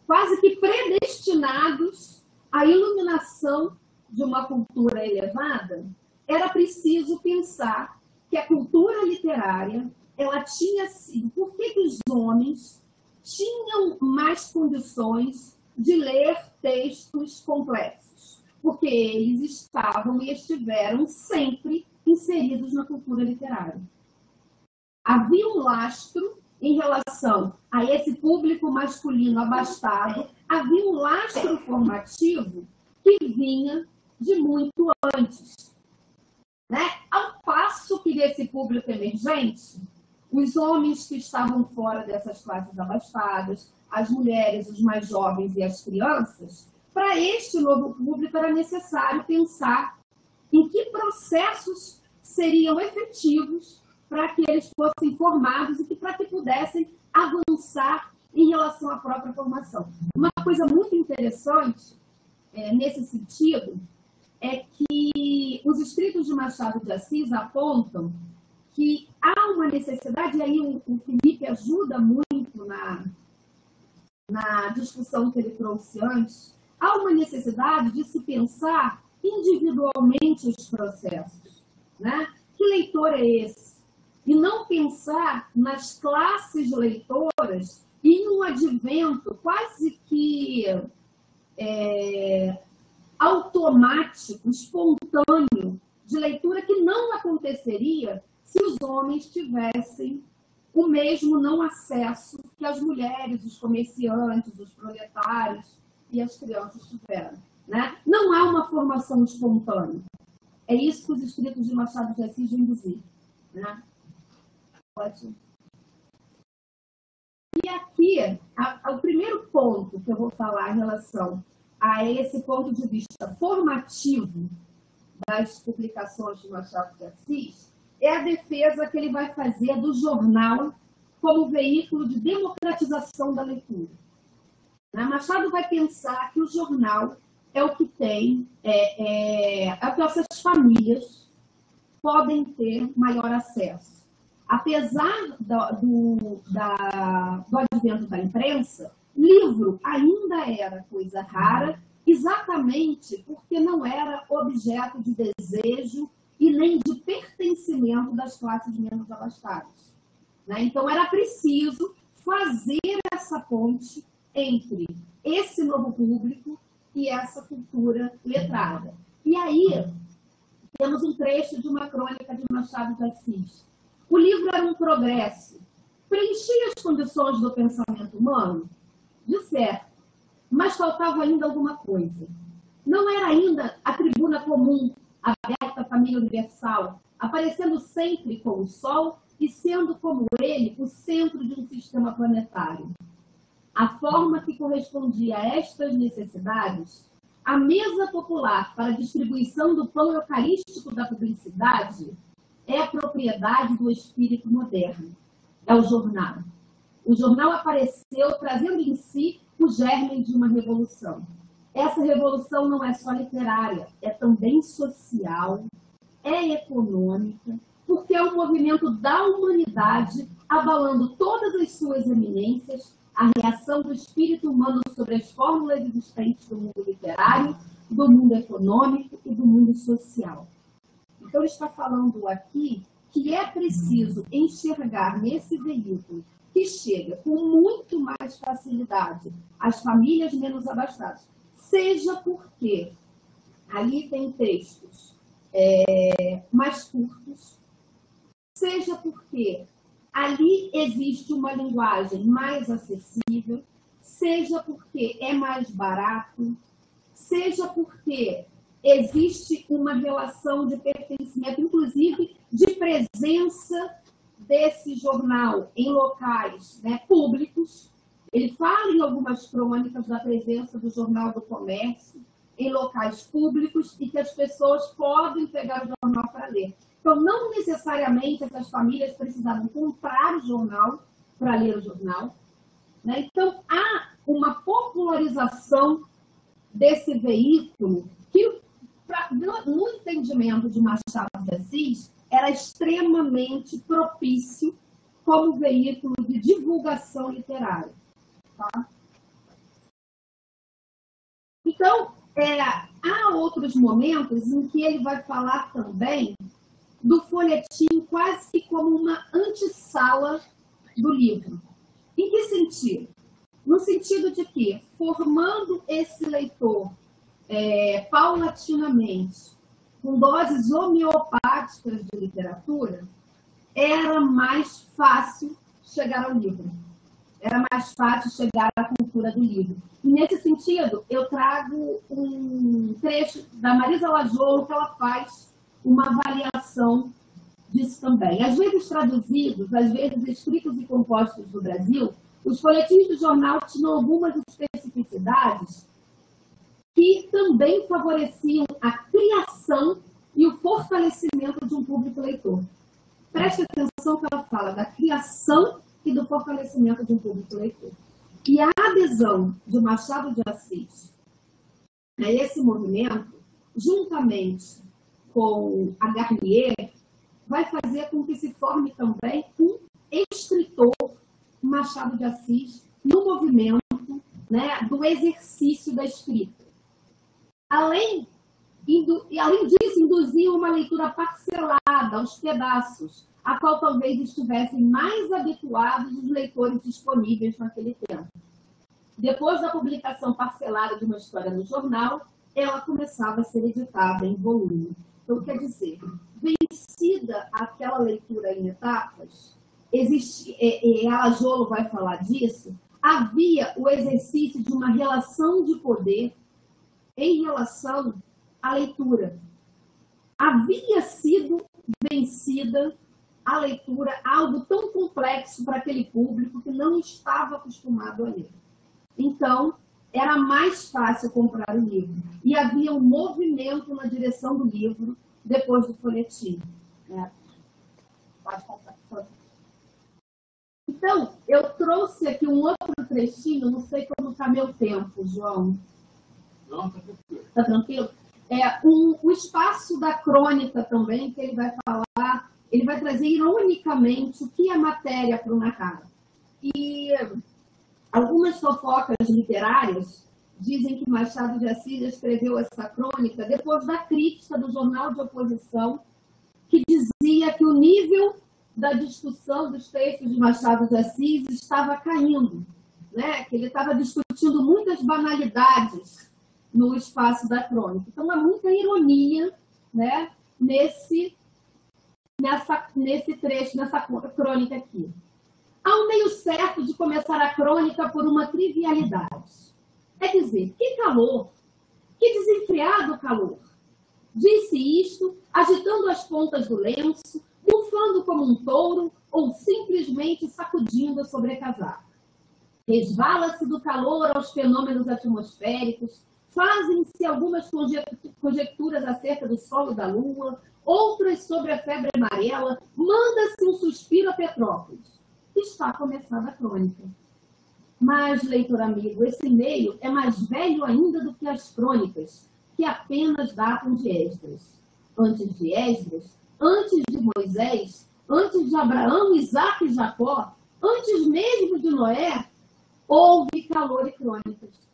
quase que predestinados à iluminação de uma cultura elevada, era preciso pensar que a cultura literária ela tinha sido... Por que os homens tinham mais condições de ler textos complexos? Porque eles estavam e estiveram sempre inseridos na cultura literária. Havia um lastro em relação a esse público masculino abastado, havia um lastro formativo que vinha de muito antes. Né? Ao passo que desse público emergente, os homens que estavam fora dessas classes abastadas, as mulheres, os mais jovens e as crianças, para este novo público era necessário pensar em que processos seriam efetivos para que eles fossem formados e para que pudessem avançar em relação à própria formação. Uma coisa muito interessante nesse sentido é que os escritos de Machado de Assis apontam que há uma necessidade, e aí o Felipe ajuda muito na discussão que ele trouxe antes, há uma necessidade de se pensar individualmente os processos. Né? Que leitor é esse? E não pensar nas classes leitoras em um advento quase que automático, espontâneo, de leitura que não aconteceria se os homens tivessem o mesmo não acesso que as mulheres, os comerciantes, os proletários e as crianças tiveram. Né? Não há uma formação espontânea. É isso que os escritos de Machado de Assis vêm dizer. Né? Pode. E aqui, o primeiro ponto que eu vou falar em relação a esse ponto de vista formativo das publicações de Machado de Assis é a defesa que ele vai fazer do jornal como veículo de democratização da leitura. Machado vai pensar que o jornal é o que tem, é o que essas famílias podem ter maior acesso. Apesar do advento da imprensa, livro ainda era coisa rara, exatamente porque não era objeto de desejo e nem de pertencimento das classes menos abastadas, né? Então, era preciso fazer essa ponte entre esse novo público e essa cultura letrada. E aí, temos um trecho de uma crônica de Machado de Assis. O livro era um progresso, preenchia as condições do pensamento humano, de certo, mas faltava ainda alguma coisa. Não era ainda a tribuna comum, aberta à família universal, aparecendo sempre com o Sol e sendo como ele o centro de um sistema planetário. A forma que correspondia a estas necessidades, a mesa popular para a distribuição do pão eucarístico da publicidade, é a propriedade do espírito moderno. É o jornal. O jornal apareceu trazendo em si o germe de uma revolução. Essa revolução não é só literária, é também social, é econômica, porque é um movimento da humanidade abalando todas as suas eminências, a reação do espírito humano sobre as fórmulas existentes do mundo literário, do mundo econômico e do mundo social. Então, ele está falando aqui que é preciso enxergar nesse veículo que chega com muito mais facilidade às famílias menos abastadas, seja porque ali tem textos mais curtos, seja porque ali existe uma linguagem mais acessível, seja porque é mais barato, seja porque existe uma relação de pertencimento, inclusive de presença desse jornal em locais, né, públicos. Ele fala em algumas crônicas da presença do Jornal do Comércio em locais públicos e que as pessoas podem pegar o jornal para ler. Então, não necessariamente essas famílias precisavam comprar o jornal para ler o jornal, né? Então, há uma popularização desse veículo que, no entendimento de Machado de Assis, era extremamente propício como veículo de divulgação literária. Tá? Então, há outros momentos em que ele vai falar também do folhetim quase que como uma antessala do livro. Em que sentido? No sentido de que, formando esse leitor paulatinamente, com doses homeopáticas de literatura, era mais fácil chegar ao livro. Era mais fácil chegar à cultura do livro. E, nesse sentido, eu trago um trecho da Marisa Lajolo, que ela faz uma avaliação disso também. Às vezes traduzidos, às vezes escritos e compostos no Brasil, os folhetins do jornal tinham algumas especificidades que também favoreciam a criação e o fortalecimento de um público leitor. Preste atenção que ela fala da criação e do fortalecimento de um público leitor. E a adesão de Machado de Assis a esse movimento, juntamente com a Garnier, vai fazer com que se forme também um escritor Machado de Assis no movimento, né, do exercício da escrita. Além disso, induzia uma leitura parcelada, aos pedaços, a qual talvez estivessem mais habituados os leitores disponíveis naquele tempo. Depois da publicação parcelada de uma história no jornal, ela começava a ser editada em volume. Então, quer dizer, vencida aquela leitura em etapas, e a Lajolo vai falar disso, havia o exercício de uma relação de poder em relação à leitura. Havia sido vencida a leitura, algo tão complexo para aquele público que não estava acostumado a ler. Então, era mais fácil comprar o livro. E havia um movimento na direção do livro depois do folhetim. Pode passar, por favor. Então, eu trouxe aqui um outro trechinho, não sei como está meu tempo, João. Não, está tranquilo. Tá tranquilo? O espaço da crônica também, que ele vai falar, ele vai trazer ironicamente o que é matéria para o narrar. E algumas fofocas literárias dizem que Machado de Assis escreveu essa crônica depois da crítica do jornal de oposição, que dizia que o nível da discussão dos textos de Machado de Assis estava caindo, né? Que ele estava discutindo muitas banalidades no espaço da crônica. Então, há muita ironia, né, nesse trecho, nessa crônica aqui. Há um meio certo de começar a crônica por uma trivialidade. É dizer, que calor, que desenfreado calor. Disse isto, agitando as pontas do lenço, bufando como um touro ou simplesmente sacudindo a sobrecasaca. Resvala-se do calor aos fenômenos atmosféricos, fazem-se algumas conjecturas acerca do sol e da lua, outras sobre a febre amarela, manda-se um suspiro a Petrópolis. Está começada a crônica. Mas, leitor amigo, esse meio é mais velho ainda do que as crônicas, que apenas datam de Esdras. Antes de Esdras, antes de Moisés, antes de Abraão, Isaque e Jacó, antes mesmo de Noé, houve calor e crônicas.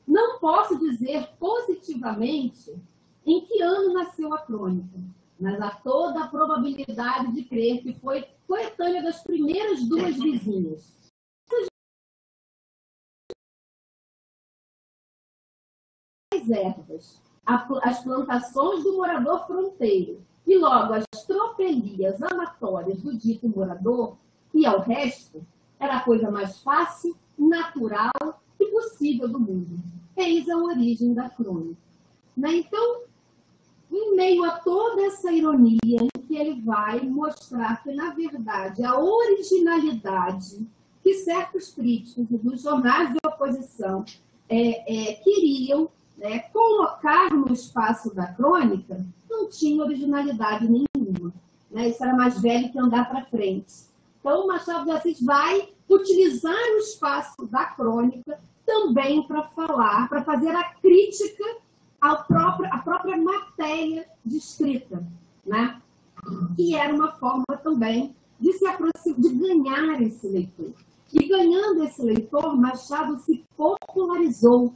Não posso dizer positivamente em que ano nasceu a crônica, mas há toda a probabilidade de crer que foi coetânea das primeiras duas vizinhas. As ervas, as plantações do morador fronteiro e logo as tropelias amatórias do dito morador e ao resto, era a coisa mais fácil, natural e possível do mundo. Eis a origem da crônica. Né? Então, em meio a toda essa ironia, em que ele vai mostrar que, na verdade, a originalidade que certos críticos dos jornais de oposição queriam colocar no espaço da crônica, não tinha originalidade nenhuma. Né? Isso era mais velho que andar para frente. Então, o Machado de Assis vai utilizar o espaço da crônica também para falar, para fazer a crítica à própria matéria de escrita, né? Que era uma forma também de se aproximar, de ganhar esse leitor. E ganhando esse leitor, Machado se popularizou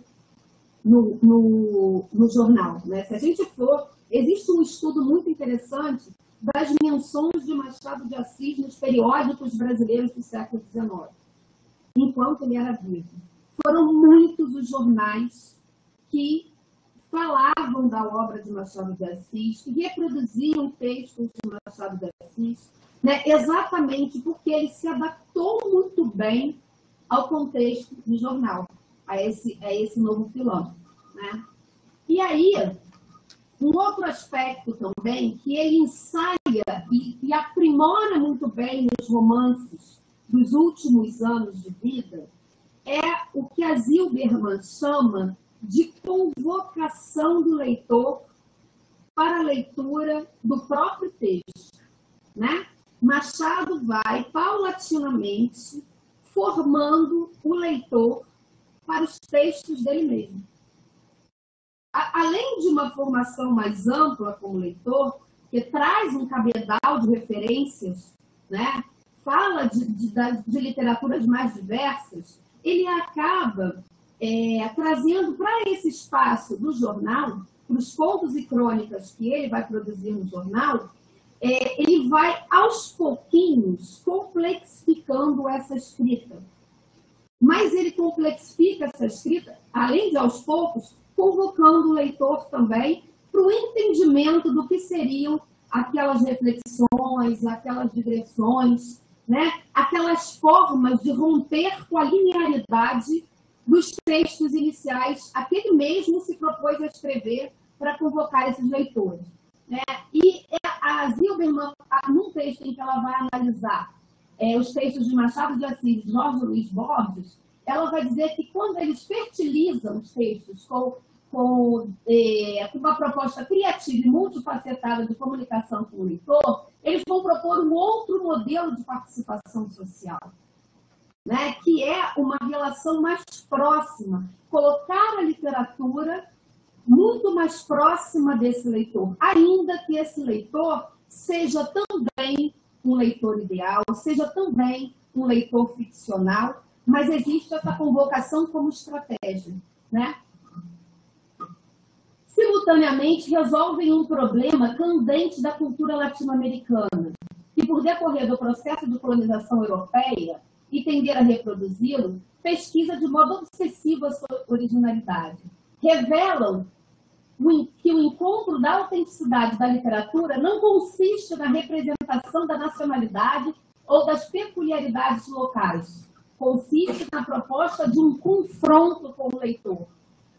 no jornal. Né? Se a gente for, existe um estudo muito interessante das menções de Machado de Assis nos periódicos brasileiros do século XIX, enquanto ele era vivo. Foram muitos os jornais que falavam da obra de Machado de Assis, que reproduziam textos de Machado de Assis, né, exatamente porque ele se adaptou muito bem ao contexto do jornal, a esse novo filósofo. Né? E aí, um outro aspecto também, que ele ensaia e aprimora muito bem nos romances dos últimos anos de vida, é o que a Zilberman chama de convocação do leitor para a leitura do próprio texto. Né? Machado vai, paulatinamente, formando o leitor para os textos dele mesmo. Além de uma formação mais ampla como leitor, que traz um cabedal de referências, né? Fala de literaturas mais diversas, ele acaba trazendo para esse espaço do jornal, para os contos e crônicas que ele vai produzir no jornal, ele vai, aos pouquinhos, complexificando essa escrita. Mas ele complexifica essa escrita, além de aos poucos, convocando o leitor também para o entendimento do que seriam aquelas reflexões, aquelas digressões, né? Aquelas formas de romper com a linearidade dos textos iniciais, a que ele mesmo se propôs a escrever para convocar esses leitores. Né? E a Zilberman, num texto em que ela vai analisar os textos de Machado de Assis e Jorge Luiz Borges, ela vai dizer que quando eles fertilizam os textos com uma proposta criativa e multifacetada de comunicação com o leitor, eles vão propor um outro modelo de participação social, né? Que é uma relação mais próxima, colocar a literatura muito mais próxima desse leitor, ainda que esse leitor seja também um leitor ideal, seja também um leitor ficcional, mas existe essa convocação como estratégia, né? Simultaneamente, resolvem um problema candente da cultura latino-americana, que, por decorrer do processo de colonização europeia e tender a reproduzi-lo, pesquisa de modo obsessivo a sua originalidade. Revelam que o encontro da autenticidade da literatura não consiste na representação da nacionalidade ou das peculiaridades locais. Consiste na proposta de um confronto com o leitor,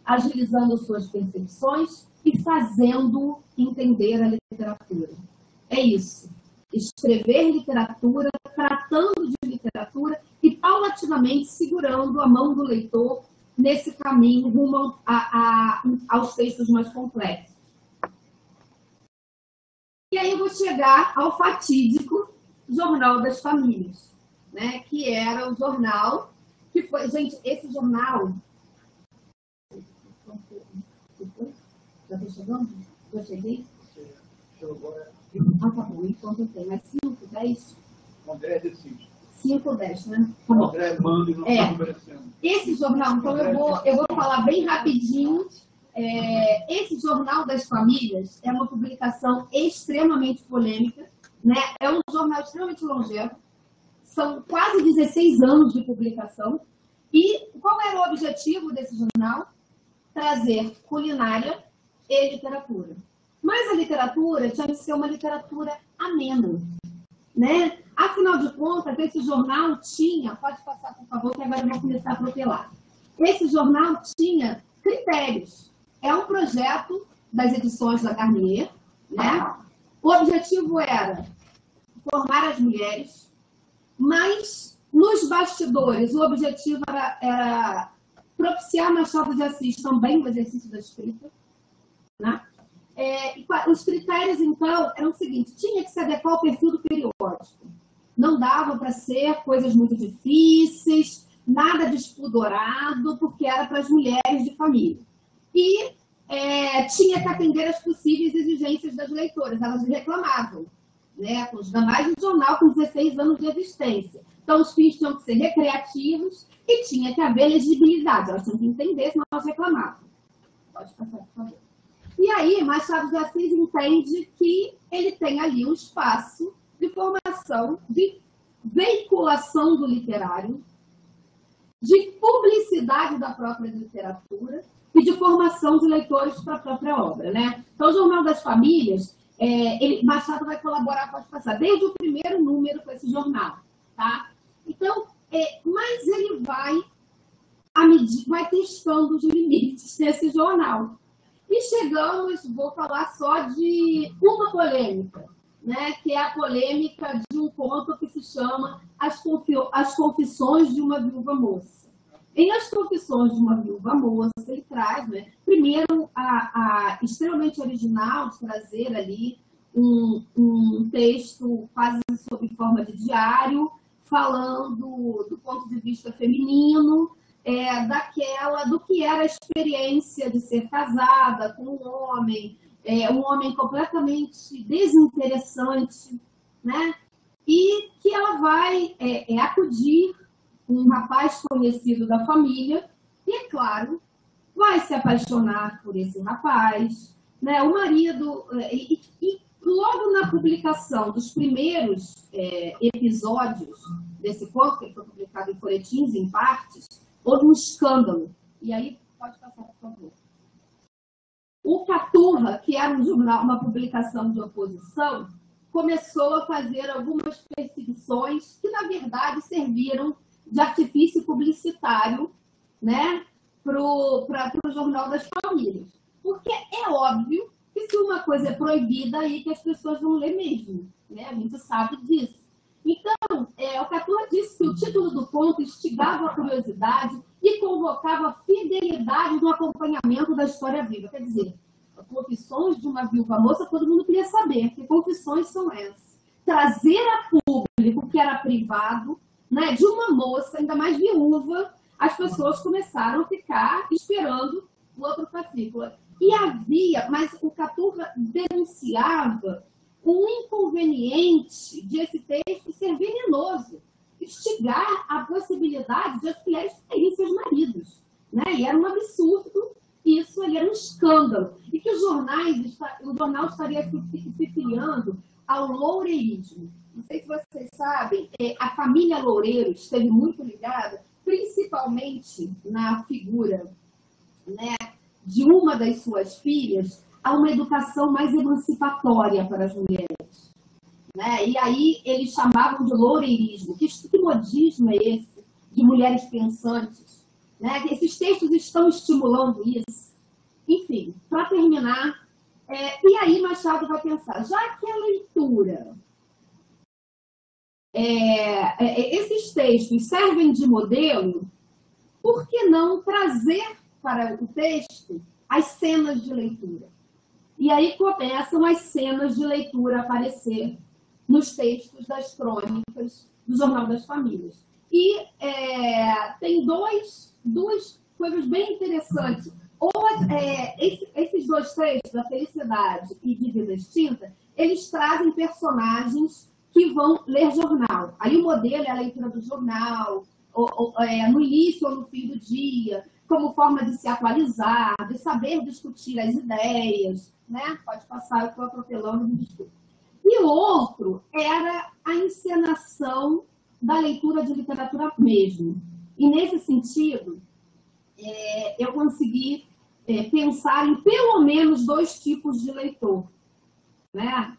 agilizando suas percepções e fazendo entender a literatura. É isso. Escrever literatura, tratando de literatura e, paulatinamente, segurando a mão do leitor nesse caminho rumo aos textos mais complexos. E aí eu vou chegar ao fatídico Jornal das Famílias, né? Que era o jornal que foi... Gente, esse jornal... Já estou chegando? Já cheguei? Ah, tá bom. Então eu tenho mais 5, 10? André decide. 5 ou 10, né? Tá bom. André manda e não está conversando. Esse jornal, então eu vou falar bem rapidinho. Esse Jornal das Famílias é uma publicação extremamente polêmica, né? É um jornal extremamente longevo. São quase 16 anos de publicação. E qual era o objetivo desse jornal? Trazer culinária e literatura. Mas a literatura tinha que ser uma literatura amena, né? Afinal de contas, esse jornal tinha... Pode passar, por favor, que agora eu vou começar a atropelar. Esse jornal tinha critérios. É um projeto das edições da Garnier, né? O objetivo era formar as mulheres, mas nos bastidores o objetivo era propiciar Machado de Assis também no exercício da escrita, né? Os critérios, então, eram o seguinte: tinha que se adequar ao perfil do periódico. Não dava para ser coisas muito difíceis, nada despudorado, porque era para as mulheres de família. E tinha que atender às possíveis exigências das leitoras. Elas reclamavam, né? Ainda mais um jornal com 16 anos de existência. Então, os fins tinham que ser recreativos e tinha que haver legibilidade. Elas tinham que entender, senão elas reclamavam. Pode passar, por favor. E aí, Machado de Assis entende que ele tem ali um espaço de formação, de veiculação do literário, de publicidade da própria literatura e de formação de leitores para a própria obra, né? Então, o Jornal das Famílias, Machado vai colaborar, pode passar, desde o primeiro número com esse jornal, tá? Então, mas ele vai testando os limites desse jornal. E chegamos, vou falar só de uma polêmica, né, que é a polêmica de um conto que se chama As Confissões de uma Viúva Moça. Em As Confissões de uma Viúva Moça, ele traz, né, primeiro, a extremamente original de trazer ali um texto quase sob forma de diário, falando do ponto de vista feminino, do que era a experiência de ser casada com um homem completamente desinteressante, né? E que ela vai acudir um rapaz conhecido da família e, é claro, vai se apaixonar por esse rapaz, né? O marido... E logo na publicação dos primeiros episódios desse conto, que foi publicado em folhetins, em partes, houve um escândalo. E aí, pode passar, por favor. O Caturra, que era um jornal, uma publicação de oposição, começou a fazer algumas perseguições que, na verdade, serviram de artifício publicitário, né, para o Jornal das Famílias. Porque é óbvio que se uma coisa é proibida, aí que as pessoas vão ler mesmo, né? A gente sabe disso. Então, o Caturra disse que o título do conto instigava a curiosidade e convocava a fidelidade do acompanhamento da história viva. Quer dizer, Confissões de uma Viúva Moça, todo mundo queria saber, que confissões são essas. Trazer a público, que era privado, né, de uma moça, ainda mais viúva, as pessoas começaram a ficar esperando o outro fascículo. Mas o Caturra denunciava um inconveniente de esse texto ser venenoso, instigar a possibilidade de as mulheres terem seus maridos, né? E era um absurdo, isso ali era um escândalo, e que o jornal estaria se filiando ao loureirismo. Não sei se vocês sabem, a família Loureiro esteve muito ligada, principalmente na figura, né, de uma das suas filhas, a uma educação mais emancipatória para as mulheres, né? E aí eles chamavam de loureirismo. Que modismo é esse de mulheres pensantes, né? Esses textos estão estimulando isso. Enfim, para terminar, e aí Machado vai pensar, já que a leitura, esses textos servem de modelo, por que não trazer para o texto as cenas de leitura? E aí começam as cenas de leitura a aparecer nos textos das crônicas do Jornal das Famílias. E tem duas coisas bem interessantes. Esses dois textos, da Felicidade e de Vida Extinta, eles trazem personagens que vão ler jornal. Aí o modelo é a leitura do jornal, no início ou no fim do dia, como forma de se atualizar, de saber discutir as ideias, né? Pode passar, eu estou atropelando, me desculpe. E o outro era a encenação da leitura de literatura mesmo. E nesse sentido, eu consegui pensar em pelo menos dois tipos de leitor, né?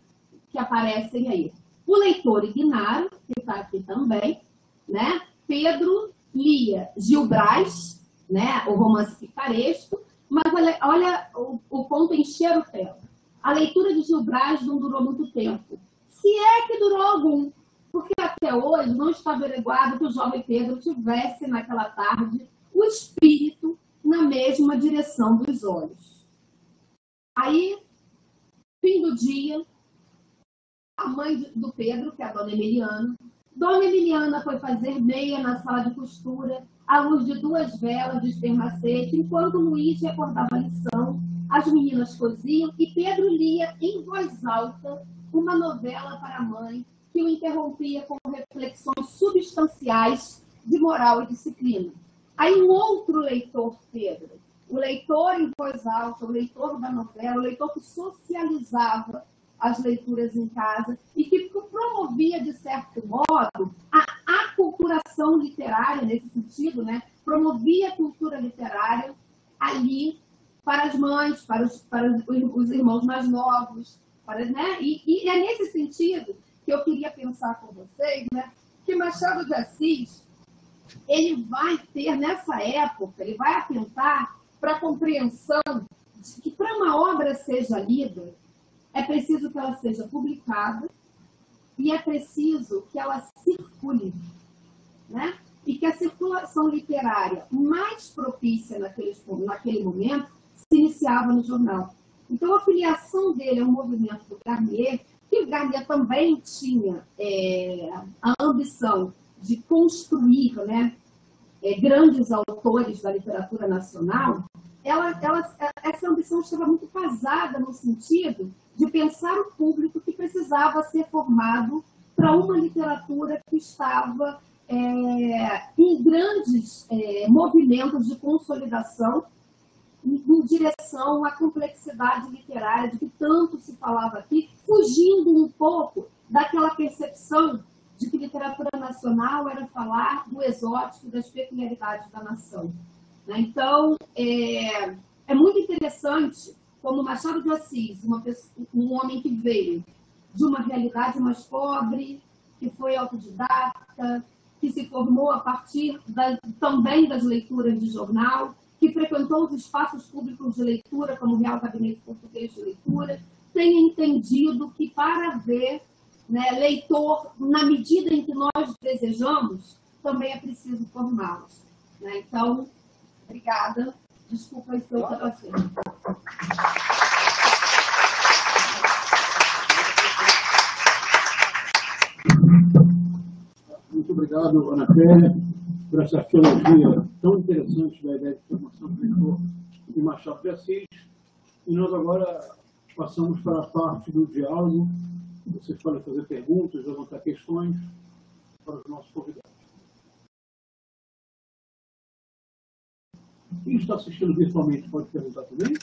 Que aparecem aí. O leitor Ignaro, que está aqui também, né? Pedro lia Gil Brás, né? O romance picaresco, mas olha o ponto encher o tempo. A leitura de Gil Brás não durou muito tempo. Se é que durou algum, porque até hoje não está averiguado que o jovem Pedro tivesse naquela tarde o espírito na mesma direção dos olhos. Aí, fim do dia, a mãe do Pedro, que é a Dona Emiliana foi fazer meia na sala de costura, à luz de 2 velas de espermacete, enquanto Luiz recordava a lição, as meninas coziam e Pedro lia em voz alta uma novela para a mãe que o interrompia com reflexões substanciais de moral e disciplina. Aí um outro leitor, Pedro, o leitor em voz alta, o leitor da novela, o leitor que socializava as leituras em casa e que promovia, de certo modo, a aculturação literária, nesse sentido, né? Promovia a cultura literária ali para as mães, para os irmãos mais novos, né? E é nesse sentido que eu queria pensar com vocês, né? Que Machado de Assis, ele vai ter, nessa época, ele vai atentar para a compreensão de que para uma obra seja lida, é preciso que ela seja publicada e é preciso que ela circule, né? E que a circulação literária mais propícia naquele momento se iniciava no jornal. Então, a filiação dele ao movimento do Garnier, que o Garnier também tinha a ambição de construir, né, grandes autores da literatura nacional, essa ambição estava muito casada no sentido de pensar o público que precisava ser formado para uma literatura que estava em grandes movimentos de consolidação em direção à complexidade literária de que tanto se falava aqui, fugindo um pouco daquela percepção de que literatura nacional era falar do exótico, das peculiaridades da nação. Então, é muito interessante como Machado de Assis, um homem que veio de uma realidade mais pobre, que foi autodidata, que se formou a partir também das leituras de jornal, que frequentou os espaços públicos de leitura, como o Real Gabinete Português de Leitura, tenha entendido que para ver, né, leitor, na medida em que nós desejamos, também é preciso formá-los. Né? Então, obrigada. Desculpa aí se eu passei. Muito obrigado, Ana Félia, por essa arqueologia tão interessante da ideia de formação do leitor de Machado de Assis. E nós agora passamos para a parte do diálogo. Vocês podem fazer perguntas, levantar questões para os nossos convidados. Quem está assistindo virtualmente pode perguntar também?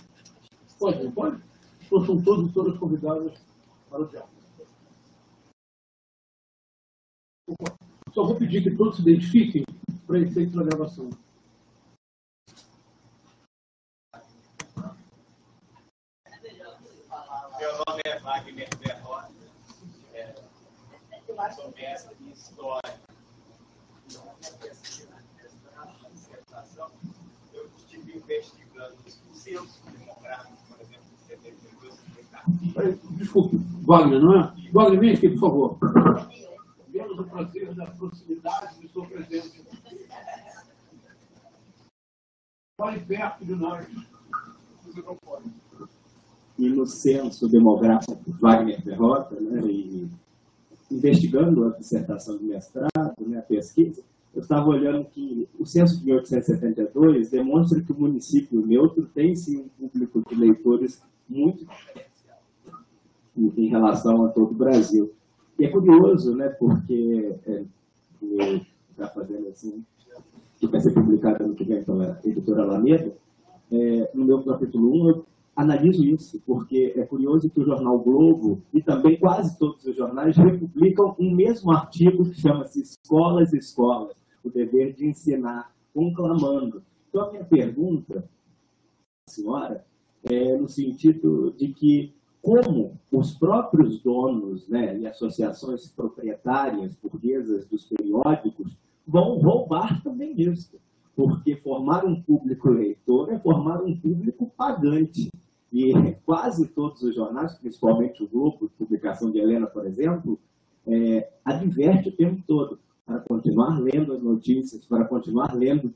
Pode, não pode? Então são todos e todas convidadas para o diálogo. Só vou pedir que todos se identifiquem para efeito da gravação. Meu nome é Wagner Berrota, sou mestre em História. Eu estive investigando o censo demográfico, por exemplo, de 72. Desculpe, Wagner, não é? Wagner, vem aqui, por favor. Tivemos o prazer da proximidade de sua presença. Fale perto de nós. E no censo demográfico Wagner Berrota, né, e investigando a dissertação de mestrado, né, a pesquisa, eu estava olhando que o censo de 1872 demonstra que o município neutro tem sim um público de leitores muito diferenciado em relação a todo o Brasil. E é curioso, né, porque está fazendo assim, que vai ser publicado ano que vem pela editora Alameda, no meu capítulo 1 eu analiso isso, porque é curioso que o jornal Globo e também quase todos os jornais republicam um mesmo artigo que chama-se Escolas e Escolas, o dever de ensinar, conclamando. Então a minha pergunta, senhora, é no sentido de que como os próprios donos, né, e associações proprietárias burguesas dos periódicos vão roubar também isso, porque formar um público leitor é formar um público pagante. E quase todos os jornais, principalmente o Globo, publicação de Helena, por exemplo, adverte o tempo todo para continuar lendo as notícias, para continuar lendo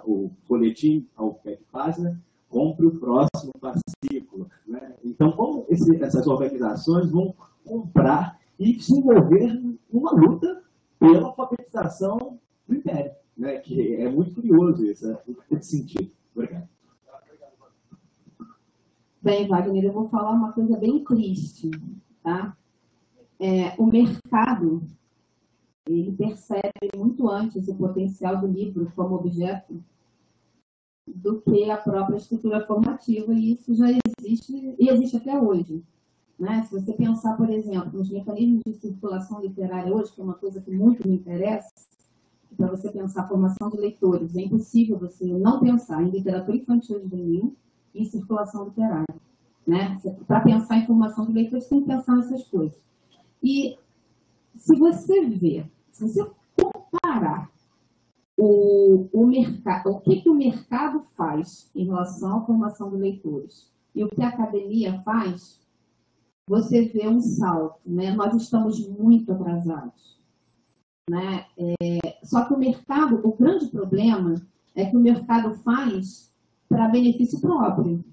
o folhetim ao pé de página, compre o próximo fascículo. Né? Então, como essas organizações vão comprar e se envolver numa luta pela alfabetização do Império, né? Que é muito curioso esse sentido. Obrigado. Bem, Wagner, eu vou falar uma coisa bem triste, tá? O mercado, ele percebe muito antes o potencial do livro como objeto do que a própria estrutura formativa, e isso já existe, e existe até hoje. Né? Se você pensar, por exemplo, nos mecanismos de circulação literária hoje, que é uma coisa que muito me interessa, para você pensar a formação de leitores, é impossível você não pensar em literatura infantil juvenil e em circulação literária. Né? Para pensar em formação de leitores, você tem que pensar nessas coisas. E se você ver, se você comparar o mercado, o que o mercado faz em relação à formação de leitores e o que a academia faz, você vê um salto. Né? Nós estamos muito atrasados. Né? Só que o mercado, o grande problema é que o mercado faz para benefício próprio.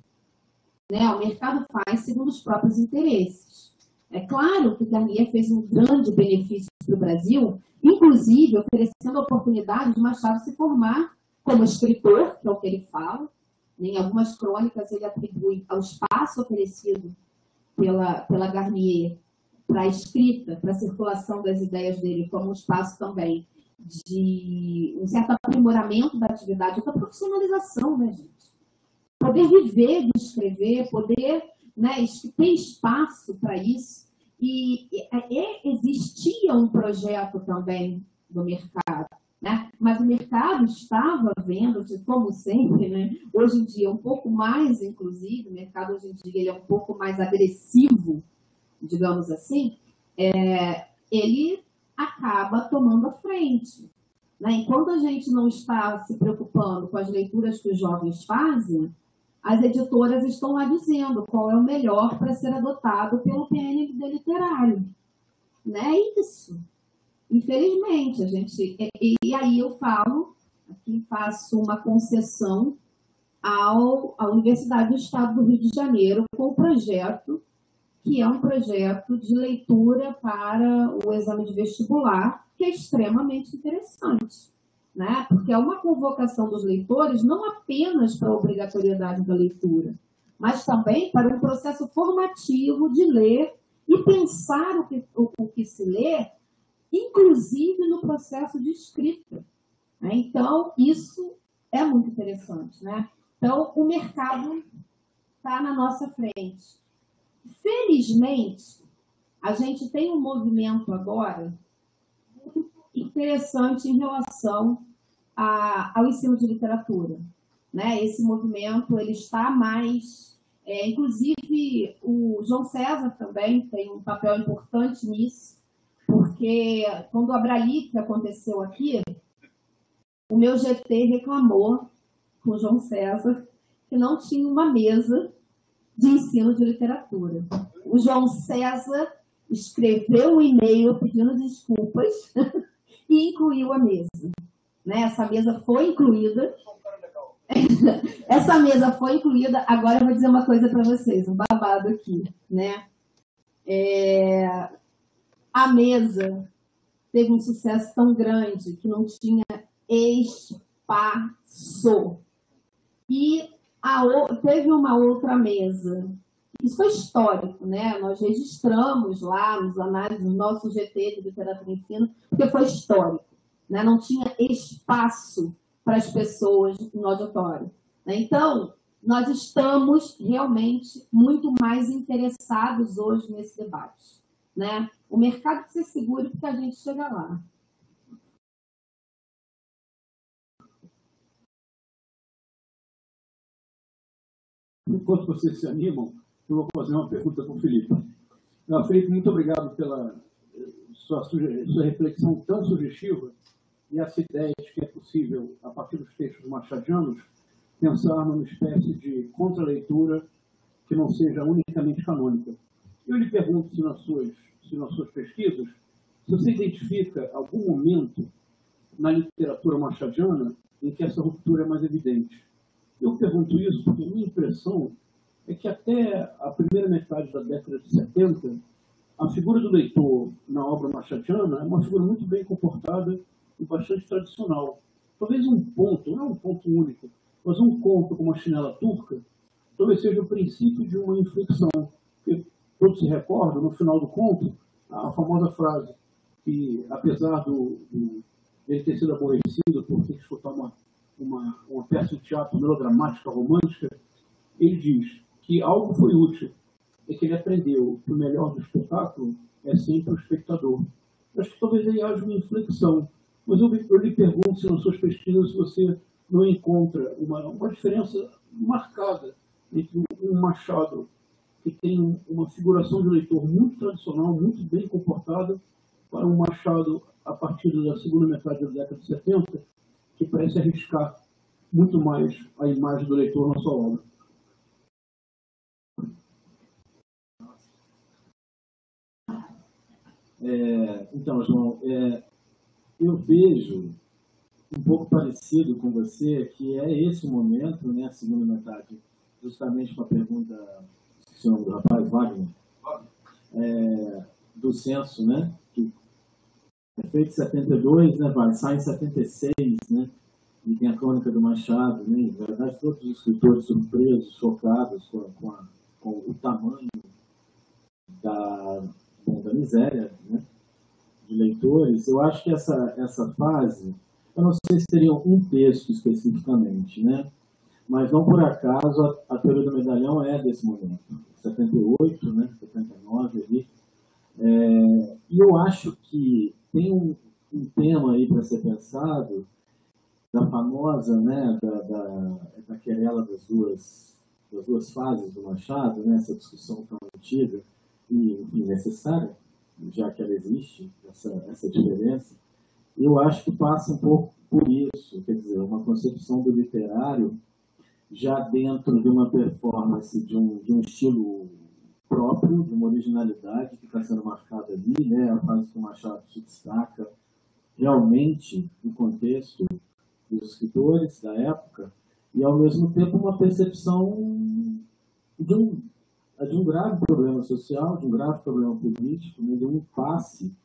Né? O mercado faz segundo os próprios interesses. É claro que o Garnier fez um grande benefício para o Brasil, inclusive oferecendo a oportunidade de Machado se formar como escritor, que é o que ele fala. Em algumas crônicas ele atribui ao espaço oferecido pela Garnier para a escrita, para a circulação das ideias dele, como um espaço também de um certo aprimoramento da atividade, da profissionalização, né, gente? Poder viver de escrever, poder, né, ter espaço para isso. E existia um projeto também do mercado, né? Mas o mercado estava vendo, como sempre, né? Hoje em dia um pouco mais, inclusive, o mercado hoje em dia ele é um pouco mais agressivo, digamos assim, ele acaba tomando a frente. Né? Enquanto a gente não está se preocupando com as leituras que os jovens fazem, as editoras estão lá dizendo qual é o melhor para ser adotado pelo PND literário. Né? É isso. Infelizmente, a gente... E aí eu falo, aqui faço uma concessão à Universidade do Estado do Rio de Janeiro com o projeto, que é um projeto de leitura para o exame de vestibular, que é extremamente interessante. Né? Porque é uma convocação dos leitores não apenas para a obrigatoriedade da leitura, mas também para um processo formativo de ler e pensar o que se lê, inclusive no processo de escrita. Né? Então, isso é muito interessante. Né? Então, o mercado está na nossa frente. Felizmente, a gente tem um movimento agora muito interessante em relação ao ensino de literatura. Né? Esse movimento ele está mais... inclusive, o João César também tem um papel importante nisso, porque quando a Abralic aconteceu aqui, o meu GT reclamou com o João César que não tinha uma mesa de ensino de literatura. O João César escreveu um e-mail pedindo desculpas e incluiu a mesa. Né? Essa mesa foi incluída. Essa mesa foi incluída. Agora eu vou dizer uma coisa para vocês, um babado aqui. Né? A mesa teve um sucesso tão grande que não tinha espaço. E teve uma outra mesa. Isso foi histórico, né? Nós registramos lá nos análises do nosso GT de Literatura e Ensino, porque foi histórico. Né? Não tinha espaço para as pessoas no auditório. Né? Então, nós estamos realmente muito mais interessados hoje nesse debate. Né? O mercado precisa ser seguro porque a gente chega lá. Enquanto vocês se animam, eu vou fazer uma pergunta para o Felipe. Felipe, muito obrigado pela sua reflexão tão sugestiva e essa ideia de que é possível, a partir dos textos machadianos, pensar numa espécie de contraleitura que não seja unicamente canônica. Eu lhe pergunto se nas suas pesquisas, se você identifica algum momento na literatura machadiana em que essa ruptura é mais evidente. Eu pergunto isso porque a minha impressão é que até a primeira metade da década de 70, a figura do leitor na obra machadiana é uma figura muito bem comportada e bastante tradicional. Talvez um ponto, não é um ponto único, mas um conto como a Chinela Turca, talvez seja o princípio de uma inflexão. Porque todos se recordam, no final do conto, a famosa frase que, apesar dele ter sido aborrecido por ter que escutar uma peça de teatro melodramática, romântica, ele diz que algo foi útil, é que ele aprendeu que o melhor do espetáculo é sempre o espectador. Acho que talvez aí haja uma inflexão, mas eu lhe pergunto se nas suas pesquisas você não encontra uma diferença marcada entre um Machado que tem uma figuração de leitor muito tradicional, muito bem comportada, para um Machado a partir da segunda metade da década de 70, que parece arriscar muito mais a imagem do leitor na sua obra. Então, João, eu vejo um pouco parecido com você, que é esse momento, né, a segunda metade, justamente com a pergunta, esqueci o nome do rapaz, Wagner, do censo, né, que é feito em 72, né, sai em 76, né, e tem a crônica do Machado, né, na verdade todos os escritores surpresos, chocados com o tamanho da miséria, né, de leitores. Eu acho que essa fase, eu não sei se teria um texto especificamente, né, mas não por acaso a Teoria do Medalhão é desse momento, 78, né, 79 ali. E eu acho que tem um tema aí para ser pensado, da famosa, né, da querela das duas fases do Machado, né, essa discussão tão antiga e, enfim, necessária, já que ela existe, essa diferença. Eu acho que passa um pouco por isso, quer dizer, uma concepção do literário já dentro de uma performance de um estilo próprio, de uma originalidade que está sendo marcada ali, né, a fase que o Machado se destaca realmente no contexto dos escritores da época, e ao mesmo tempo uma percepção de um grave problema social, de um grave problema político, né, de um impasse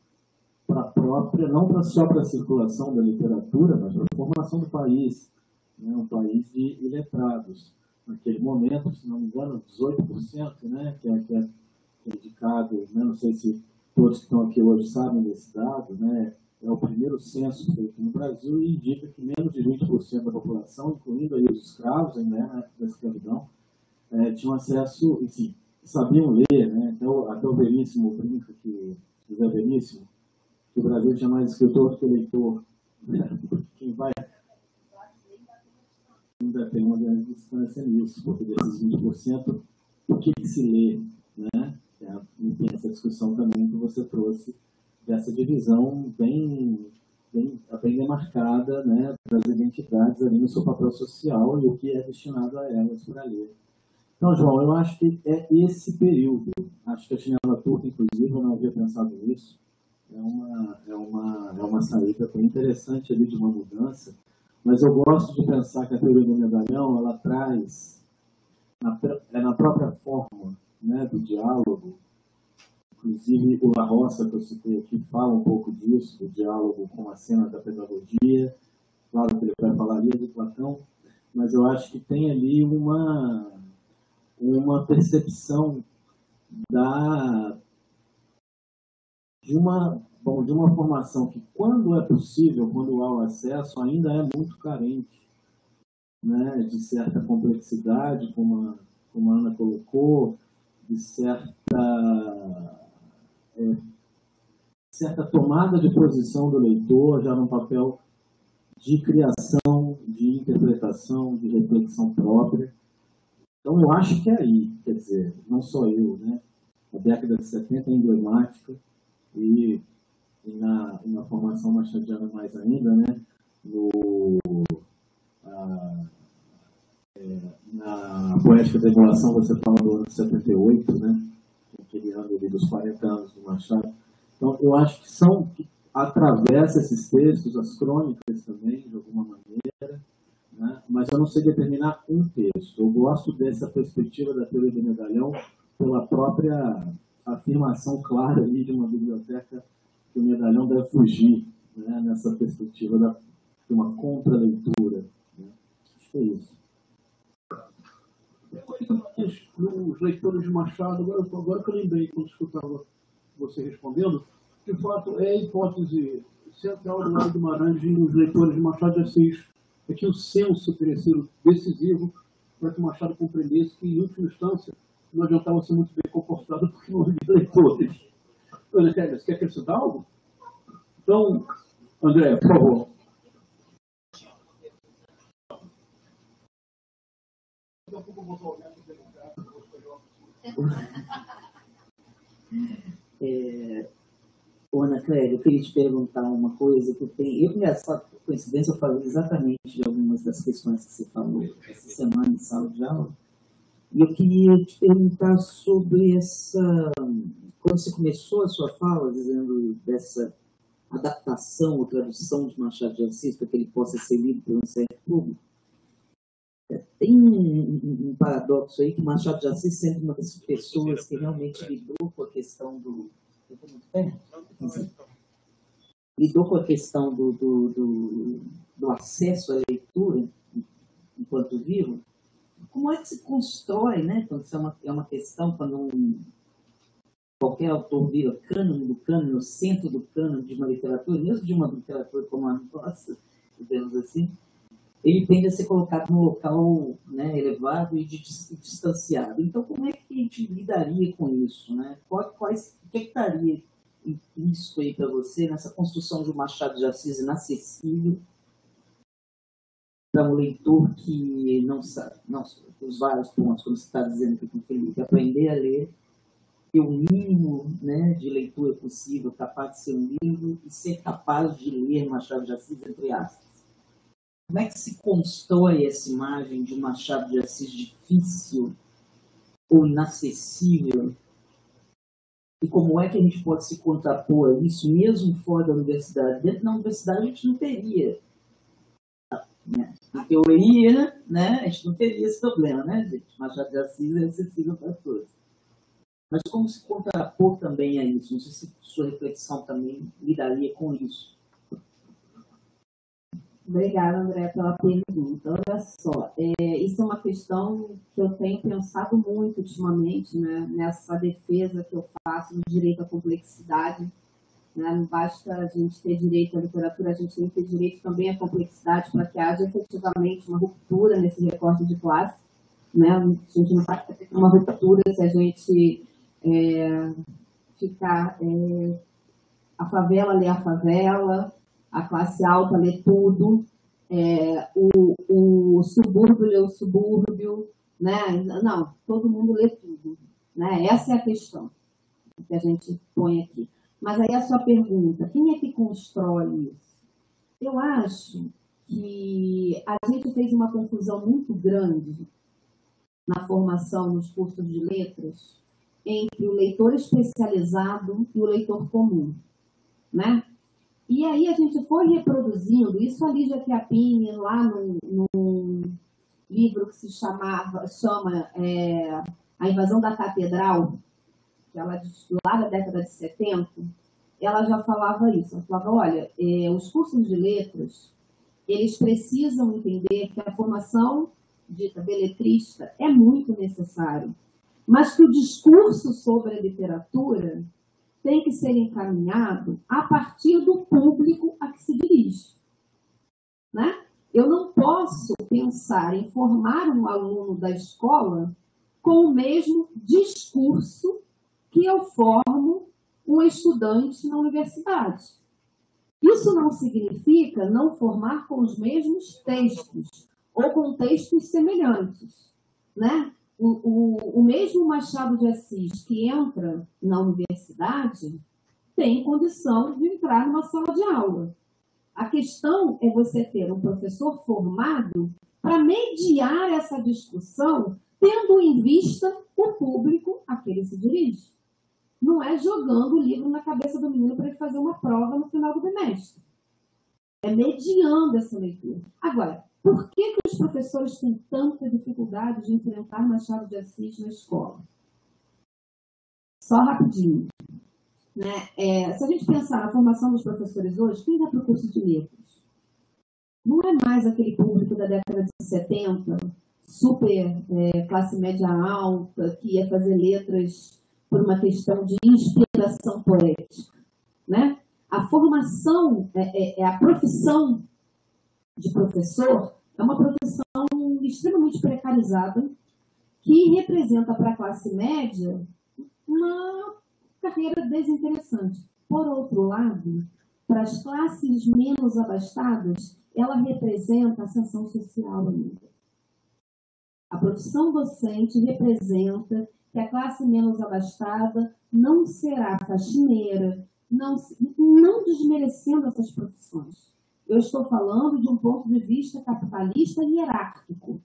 para a própria, não só para a circulação da literatura, mas para a formação do país, né, um país de iletrados. naquele momento, se não me engano, 18%, né, que é indicado, né, não sei se todos que estão aqui hoje sabem desse dado, né, é o primeiro censo feito no Brasil e indica que menos de 20% da população, incluindo aí os escravos, né, na época da escravidão, tinham acesso, enfim, sabiam ler, né, até o Veríssimo brinca, José Veríssimo, que o Brasil tinha mais escritor do que leitor, né, quem vai ainda tem uma grande distância nisso, porque desses 20%, o que se lê, né? Enfim, essa discussão também que você trouxe dessa divisão bem demarcada, né, das identidades ali no seu papel social e o que é destinado a elas para ler. Então, João, eu acho que é esse período. Acho que a chinela turca, inclusive, eu não havia pensado nisso, é uma saída bem interessante ali de uma mudança. Mas eu gosto de pensar que a teoria do medalhão, ela traz, na própria forma, né, do diálogo, inclusive o La Roça, que eu citei aqui, fala um pouco disso, do diálogo com a cena da pedagogia, claro que ele vai falar ali de Platão, mas eu acho que tem ali uma percepção de uma formação que, quando é possível, quando há o acesso, ainda é muito carente, né, de certa complexidade, como a Ana colocou, de certa tomada de posição do leitor, já num papel de criação, de interpretação, de reflexão própria. Então, eu acho que é aí, quer dizer, não só eu, né? A década de 70 é emblemática e na formação machadiana mais ainda, né? Na Poética da Evolução, você fala do ano de 78, né? Aquele ano ali dos 40 anos do Machado. Então, eu acho que atravessa esses textos, as crônicas também, de alguma maneira, né? Mas eu não sei determinar um texto. Eu gosto dessa perspectiva da teoria do medalhão pela própria afirmação clara ali de uma biblioteca que o medalhão deve fugir, né? Nessa perspectiva de uma contra-leitura. Né? Acho que é isso. Os leitores de Machado, agora que eu lembrei, quando escutava você respondendo, de fato é a hipótese central do Mário Guimarães e os leitores de Machado de Assis, é que o senso teria sido decisivo para que Machado compreendesse que, em última instância, não adiantava ser muito bem comportado porque não havia leitores. Ana Kélia, você quer acrescentar algo? Então, André, por favor. Ana Clélia, eu queria te perguntar uma coisa que essa coincidência, eu falei exatamente de algumas das questões que você falou essa semana em sala de aula, e eu queria te perguntar sobre quando você começou a sua fala, dizendo dessa adaptação ou tradução de Machado de Assis para que ele possa ser lido por um certo público. Tem um paradoxo aí que Machado de Assis sempre uma das pessoas que realmente lidou com a questão do... lidou com a questão do acesso à leitura enquanto vivo. Como é que se constrói, né? Quando isso é uma questão, quando qualquer autor vira cânone do cânone, no centro do cânone de uma literatura, mesmo de uma literatura como a nossa, digamos assim, ele tende a ser colocado num local, né, elevado e distanciado. Então, como é que a gente lidaria com isso? Né? O que estaria implícito aí para você nessa construção de um Machado de Assis inacessível para um leitor que não sabe, os vários pontos, como você está dizendo aqui com o Felipe, aprender a ler, ter o mínimo, né, de leitura possível, capaz de ser um livro e ser capaz de ler Machado de Assis, entre aspas. Como é que se constrói essa imagem de um Machado de Assis difícil ou inacessível? E como é que a gente pode se contrapor a isso, mesmo fora da universidade? Dentro da universidade a gente não teria, né? Em teoria, né, a gente não teria esse problema, né, gente? Machado de Assis é acessível para todos. Mas como se contrapor também a isso? Não sei se sua reflexão também lidaria com isso. Obrigada, André, pela pergunta. Olha só, isso é uma questão que eu tenho pensado muito ultimamente, né, nessa defesa que eu faço do direito à complexidade. Né? Não basta a gente ter direito à literatura, a gente tem que ter direito também à complexidade para que haja efetivamente uma ruptura nesse recorte de classe. Né? A gente não vai ter uma ruptura se a gente ficar a favela lê a favela, a classe alta lê tudo, o subúrbio lê o subúrbio, né? Não, todo mundo lê tudo. Né? Essa é a questão que a gente põe aqui. Mas aí a sua pergunta, quem é que constrói isso? Eu acho que a gente fez uma confusão muito grande na formação nos cursos de letras entre o leitor especializado e o leitor comum, né? E aí a gente foi reproduzindo isso. A Lígia Chiappini, lá no livro que se chama A Invasão da Catedral, que ela, lá da década de 70, ela já falava isso. Ela falava, olha, os cursos de letras, eles precisam entender que a formação dita beletrista é muito necessária, mas que o discurso sobre a literatura tem que ser encaminhado a partir do público a que se dirige. Né? Eu não posso pensar em formar um aluno da escola com o mesmo discurso que eu formo um estudante na universidade. Isso não significa não formar com os mesmos textos ou com textos semelhantes. Né? O mesmo Machado de Assis que entra na universidade tem condição de entrar numa sala de aula. A questão é você ter um professor formado para mediar essa discussão, tendo em vista o público a que ele se dirige. Não é jogando o livro na cabeça do menino para ele fazer uma prova no final do bimestre. É mediando essa leitura. Agora, por que os professores têm tanta dificuldade de enfrentar Machado de Assis na escola? Só rapidinho. Né? Se a gente pensar na formação dos professores hoje, quem vai para o curso de letras? Não é mais aquele público da década de 70, super classe média alta, que ia fazer letras por uma questão de inspiração poética. Né? A formação, a profissão de professor é uma profissão extremamente precarizada que representa para a classe média uma carreira desinteressante. Por outro lado, para as classes menos abastadas, ela representa ascensão social ainda. A profissão docente representa que a classe menos abastada não será faxineira, não desmerecendo essas profissões. Eu estou falando de um ponto de vista capitalista e hierárquico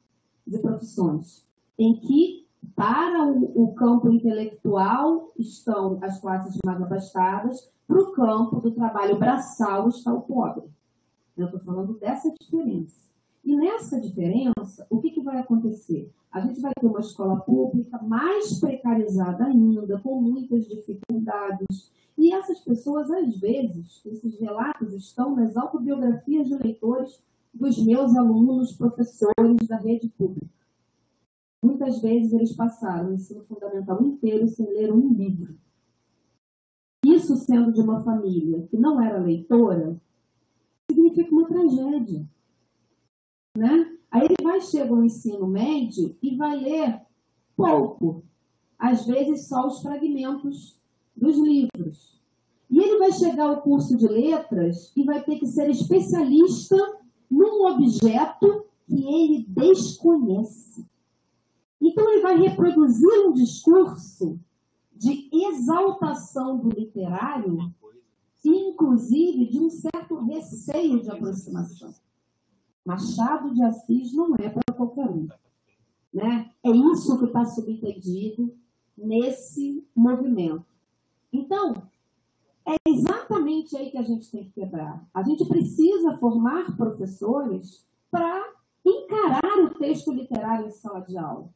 de profissões, em que, para o campo intelectual, estão as classes mais abastadas, para o campo do trabalho braçal está o pobre. Eu estou falando dessa diferença. E nessa diferença, o que vai acontecer? A gente vai ter uma escola pública mais precarizada ainda, com muitas dificuldades. E essas pessoas, às vezes, esses relatos estão nas autobiografias de leitores dos meus alunos, professores da rede pública. Muitas vezes eles passaram o ensino fundamental inteiro sem ler um livro. Isso, sendo de uma família que não era leitora, significa uma tragédia. Né? Aí ele chega ao ensino médio e vai ler pouco. Às vezes só os fragmentos dos livros. E ele vai chegar ao curso de letras e vai ter que ser especialista num objeto que ele desconhece. Então ele vai reproduzir um discurso de exaltação do literário, inclusive de um certo receio de aproximação. Machado de Assis não é para qualquer um. Né? É isso que está subentendido nesse movimento. Então, é exatamente aí que a gente tem que quebrar. A gente precisa formar professores para encarar o texto literário em sala de aula.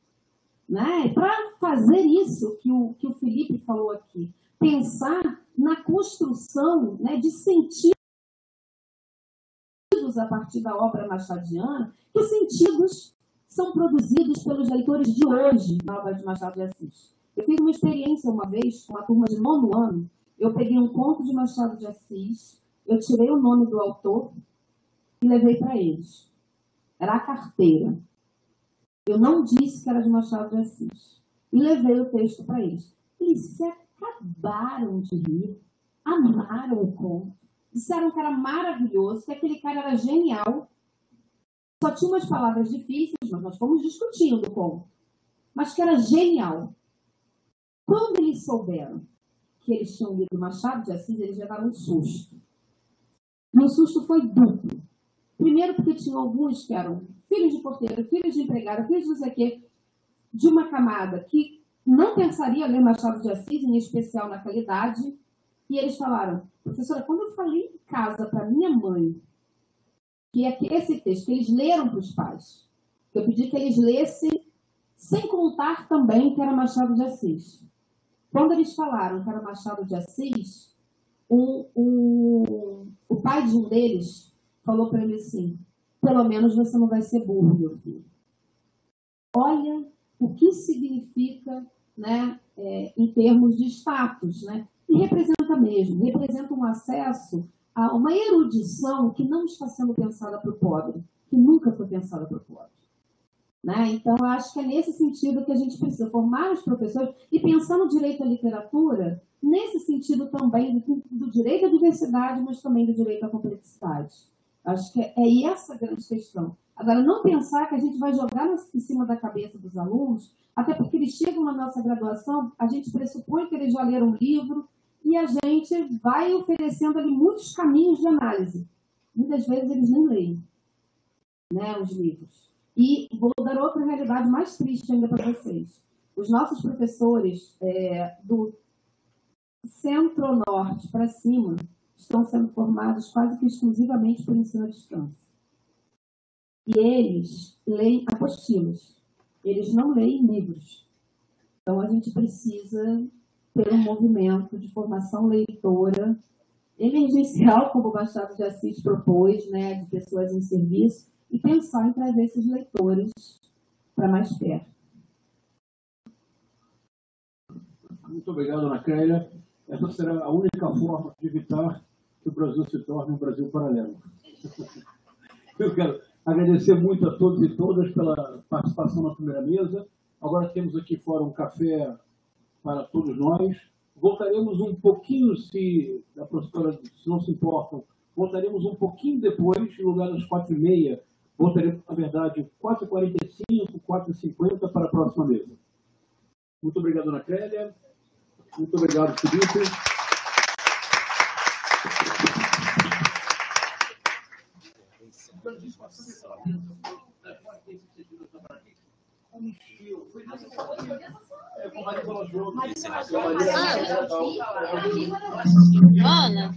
Né? Para fazer isso que o Felipe falou aqui. Pensar na construção, né, de sentido sentidos a partir da obra machadiana, que sentidos são produzidos pelos leitores de hoje na obra de Machado de Assis. Eu fiz uma experiência uma vez com uma turma de 9º ano. Eu peguei um conto de Machado de Assis, eu tirei o nome do autor e levei para eles. Era a carteira. Eu não disse que era de Machado de Assis. E levei o texto para eles. Eles se acabaram de rir, amaram o conto, disseram que era maravilhoso, que aquele cara era genial. Só tinha umas palavras difíceis, mas nós fomos discutindo o conto. Mas que era genial. Quando eles souberam que eles tinham lido Machado de Assis, eles levaram um susto. E o susto foi duplo. Primeiro porque tinham alguns que eram filhos de porteiro, filhos de empregado, filhos de não sei o quê, de uma camada que não pensaria ler Machado de Assis, em especial naquela idade. E eles falaram, professora, quando eu falei em casa para minha mãe, que é esse texto que eles leram para os pais, que eu pedi que eles lessem, sem contar também que era Machado de Assis. Quando eles falaram que era Machado de Assis, o pai de um deles falou para ele assim, pelo menos você não vai ser burro, meu filho. Olha o que significa, né, em termos de status, né? E representa mesmo, representa um acesso a uma erudição que não está sendo pensada para o pobre, que nunca foi pensada para o pobre. Né? Então, eu acho que é nesse sentido que a gente precisa formar os professores e pensar no direito à literatura, nesse sentido também do direito à diversidade, mas também do direito à complexidade. Acho que é essa a grande questão. Agora, não pensar que a gente vai jogar em cima da cabeça dos alunos, até porque eles chegam na nossa graduação, a gente pressupõe que eles já leram um livro e a gente vai oferecendo ali muitos caminhos de análise. Muitas vezes eles nem leem, né, os livros. E vou dar outra realidade mais triste ainda para vocês. Os nossos professores do centro-norte para cima estão sendo formados quase que exclusivamente por ensino à distância. E eles leem apostilas. Eles não leem livros. Então, a gente precisa ter um movimento de formação leitora emergencial, como o Machado de Assis propôs, né, de pessoas em serviço, e pensar em trazer esses leitores para mais perto. Muito obrigado, Ana Clélia. Essa será a única forma de evitar que o Brasil se torne um Brasil paralelo. Eu quero agradecer muito a todos e todas pela participação na primeira mesa. Agora temos aqui fora um café para todos nós. Voltaremos um pouquinho, se a professora não se importam, voltaremos um pouquinho depois, em lugar das 4h30. Voltaremos, na verdade, 4h45, 4h50 para a próxima mesa. Muito obrigado, Ana Clélia. Muito obrigado, Felipe. Ana.